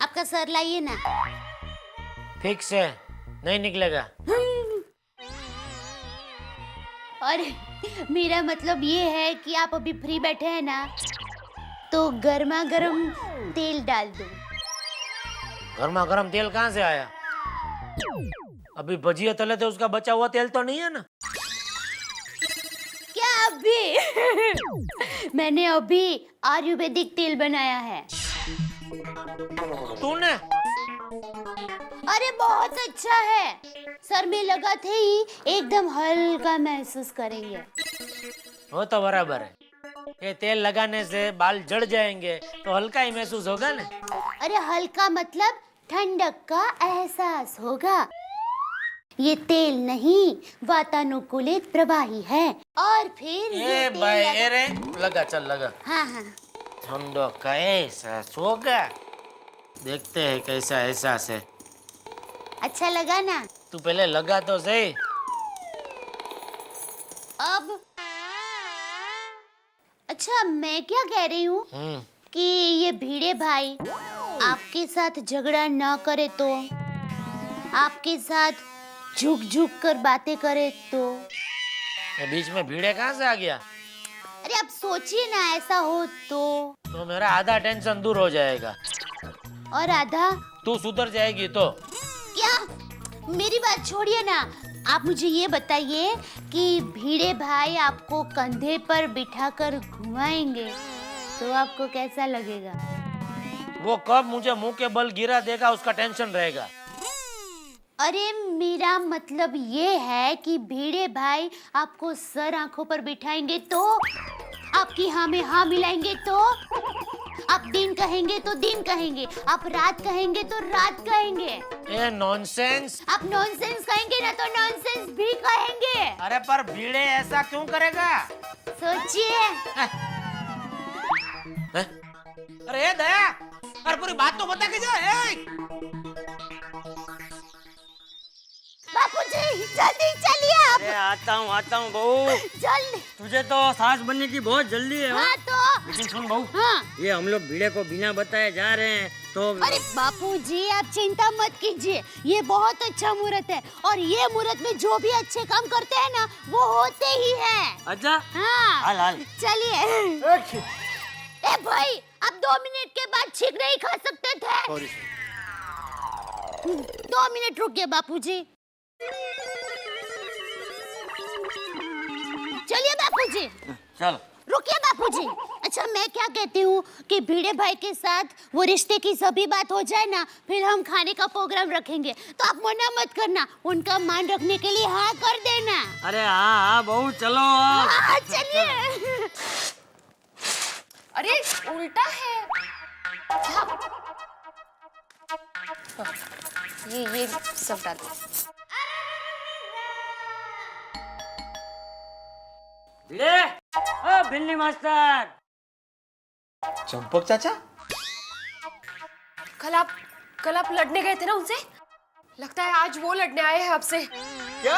आपका सर लाइए ना। फिक्स है, नहीं निकलेगा। और मेरा मतलब ये है कि आप अभी फ्री बैठे हैं ना, तो गर्मा गर्म तेल डाल दो। गर्मा गर्म तेल कहाँ से आया? अभी भजिया तले थे, उसका बचा हुआ तेल तो नहीं है ना? क्या अभी? मैंने अभी आयुर्वेदिक तेल बनाया है। तूने? अरे बहुत अच्छा है। सर में लगाते ही एकदम हल्का महसूस करेंगे। वो तो बराबर है। ये तेल लगाने से बाल जड़ जाएंगे तो हल्का ही महसूस होगा ना। अरे हल्का मतलब ठंडक का एहसास होगा। ये तेल नहीं, वातानुकूलित प्रवाही है। और फिर ये तेल लगा, चल लगा। हाँ हाँ। ठंडक का एहसास होगा। देखते हैं कैसा एहसास है। अच्छा लगा ना? तू पहले लगा तो सही। अब अच्छा मैं क्या कह रही हूँ कि ये भिड़े भाई आपके साथ झगड़ा ना करे तो, आपके साथ झुक झुक कर बातें करे तो। ये बीच में भिड़े कहाँ से आ गया? अरे आप सोचिए ना, ऐसा हो तो मेरा आधा टेंशन दूर हो जाएगा। और आधा तू सुधर जाएगी तो। क्या? मेरी बात छोड़िए ना, आप मुझे ये बताइए कि भिड़े भाई आपको कंधे पर बिठाकर घुमाएंगे तो आपको कैसा लगेगा? वो कब मुझे मुंह के बल गिरा देगा उसका टेंशन रहेगा। अरे मेरा मतलब ये है कि भिड़े भाई आपको सर आंखों पर बिठाएंगे तो, आपकी हाँ में हाँ मिलाएंगे तो, आप दिन कहेंगे तो दिन कहेंगे, आप रात कहेंगे तो रात कहेंगे। ये नॉनसेंस। आप नॉनसेंस कहेंगे ना तो नॉनसेंस भी कहेंगे। अरे पर भिड़े ऐसा क्यों करेगा? सोचिए। अरे दया, अरे पूरी बात तो बता के जा। बापूजी जल्दी चलिए आप। अरे आता हूँ बहू। जल्दी। तुझे तो सास बनने की बहुत जल्दी है। हाँ तो। लेकिन सुन बहू, हाँ। ये हम लोग भिड़े को बिना बताए जा रहे हैं तो। अरे बापूजी आप चिंता मत कीजिए, ये बहुत अच्छा मुहूर्त है और ये मुहूर्त में जो भी अच्छे काम करते हैं ना वो होते ही हैं। अच्छा। हाँ। हाल। चलिए। ए भाई, आप 2 मिनट के बाद छींक नहीं खा सकते थे? 2 मिनट रुकिए बापूजी। चलिए बापूजी। चल। रुकिए बापूजी। अच्छा मैं क्या कहती हूँ कि भिड़े भाई के साथ वो रिश्ते की सभी बात हो जाए ना, फिर हम खाने का प्रोग्राम रखेंगे तो आप मना मत करना, उनका मान रखने के लिए हाँ कर देना। अरे हाँ बहू चलो। हाँ चलिए। अरे उल्टा है। ये सब डाल दो। भिड़े, ओ भिंडी मास्टर। चंपक चाचा, कल आप लड़ने गए थे ना उनसे, लगता है आज वो लड़ने आए हैं आपसे। क्या?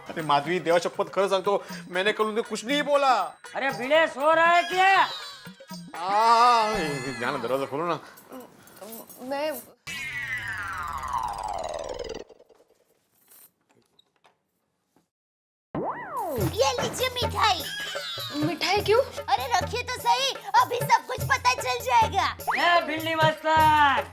अरे माधवी देवा शपथ खरं सांगतो, मैंने कल उन्हें कुछ नहीं बोला। अरे भिड़े सो रहा है क्या? जाना, दरवाजा खोलो ना। मैं ये लीजिए मिठाई। मिठाई क्यों? अरे रखिए तो सही, अभी सब कुछ पता चल जाएगा। ए भिंडी मास्टर।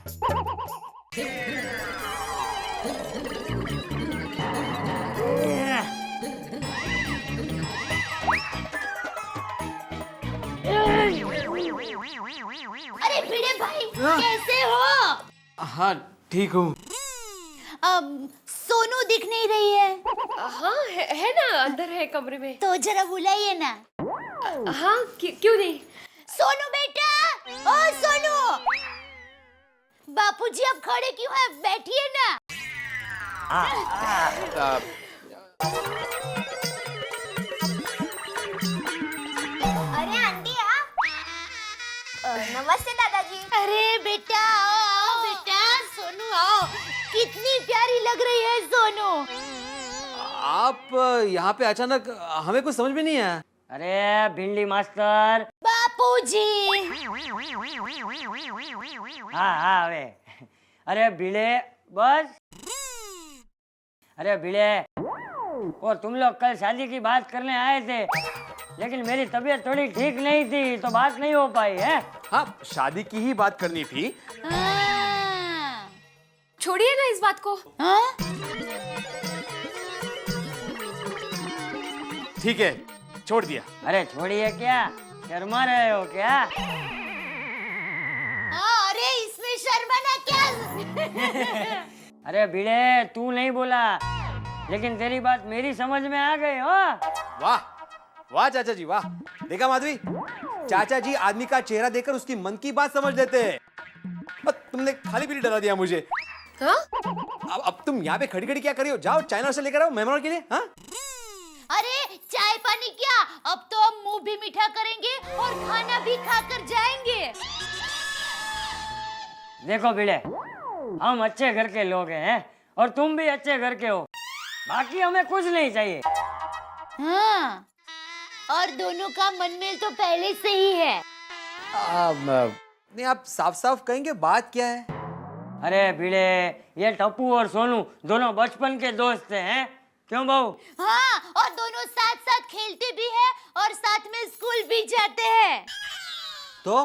अरे भिड़े भाई कैसे हो? हाँ ठीक हूँ। सोनू दिख नहीं रही है। हाँ है ना, अंदर है कमरे में। तो जरा बुलाइए ना। हाँ क्यों नहीं? सोनू बेटा, ओ सोनू। बापूजी आप खड़े क्यों हैं? बैठिए ना। अरे आंटी आप। नमस्ते दादाजी। अरे बेटा आओ बेटा, सोनू आओ। कितनी प्यारी लग रही है सोनू। आप यहाँ पे अचानक, हमें कुछ समझ में नहीं आया। अरे भिंडी मास्टर। बापूजी। हाँ वे। अरे भिड़े बस। अरे भिड़े, और तुम लोग कल शादी की बात करने आए थे, लेकिन मेरी तबीयत थोड़ी ठीक नहीं थी तो बात नहीं हो पाई है। हाँ शादी की ही बात करनी थी। छोड़िए ना इस बात को। ठीक है, छोड़ दिया। अरे छोड़िए क्या, शर्मा रहे हो क्या? अरे इसमें शर्माना क्या? अरे भिड़े तू नहीं बोला, लेकिन तेरी बात मेरी समझ में आ गई हो। वाह वाह चाचा जी वाह। देखा माधवी, चाचा जी आदमी का चेहरा देखकर उसकी मन की बात समझ लेते हैं। तुमने खाली पीली डरा दिया मुझे। हाँ? अब तुम यहाँ पे खड़ी खड़ी क्या कर रही हो? जाओ चाइना से लेकर आओ मेहमानों के लिए। हाँ अरे चाय पानी क्या, अब तो हम मुंह भी मीठा करेंगे और खाना भी खाकर जाएंगे। देखो भिड़े, हम अच्छे घर के लोग हैं और तुम भी अच्छे घर के हो, बाकी हमें कुछ नहीं चाहिए। हाँ, और दोनों का मनमेल तो पहले से ही है। नहीं, आप साफ साफ कहेंगे बात क्या है? अरे भिड़े, ये टप्पू और सोनू दोनों बचपन के दोस्त हैं, क्यों बहू? हाँ, और दोनों साथ साथ खेलते भी हैं और साथ में स्कूल भी जाते हैं। तो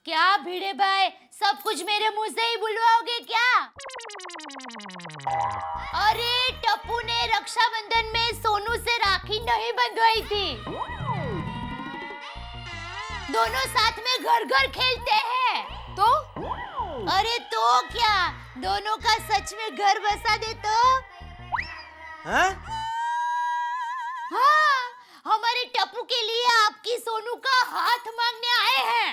क्या भिड़े भाई, सब कुछ मेरे मुंह से ही बुलवाओगे क्या? अरे टप्पू ने रक्षाबंधन में सोनू से राखी नहीं बंधवाई थी। दोनों साथ में घर घर खेलते हैं। तो अरे तो क्या, दोनों का सच में घर बसा दे तो? हाँ? हाँ, हमारे टप्पू के लिए आपकी सोनू का हाथ मांगने आए हैं।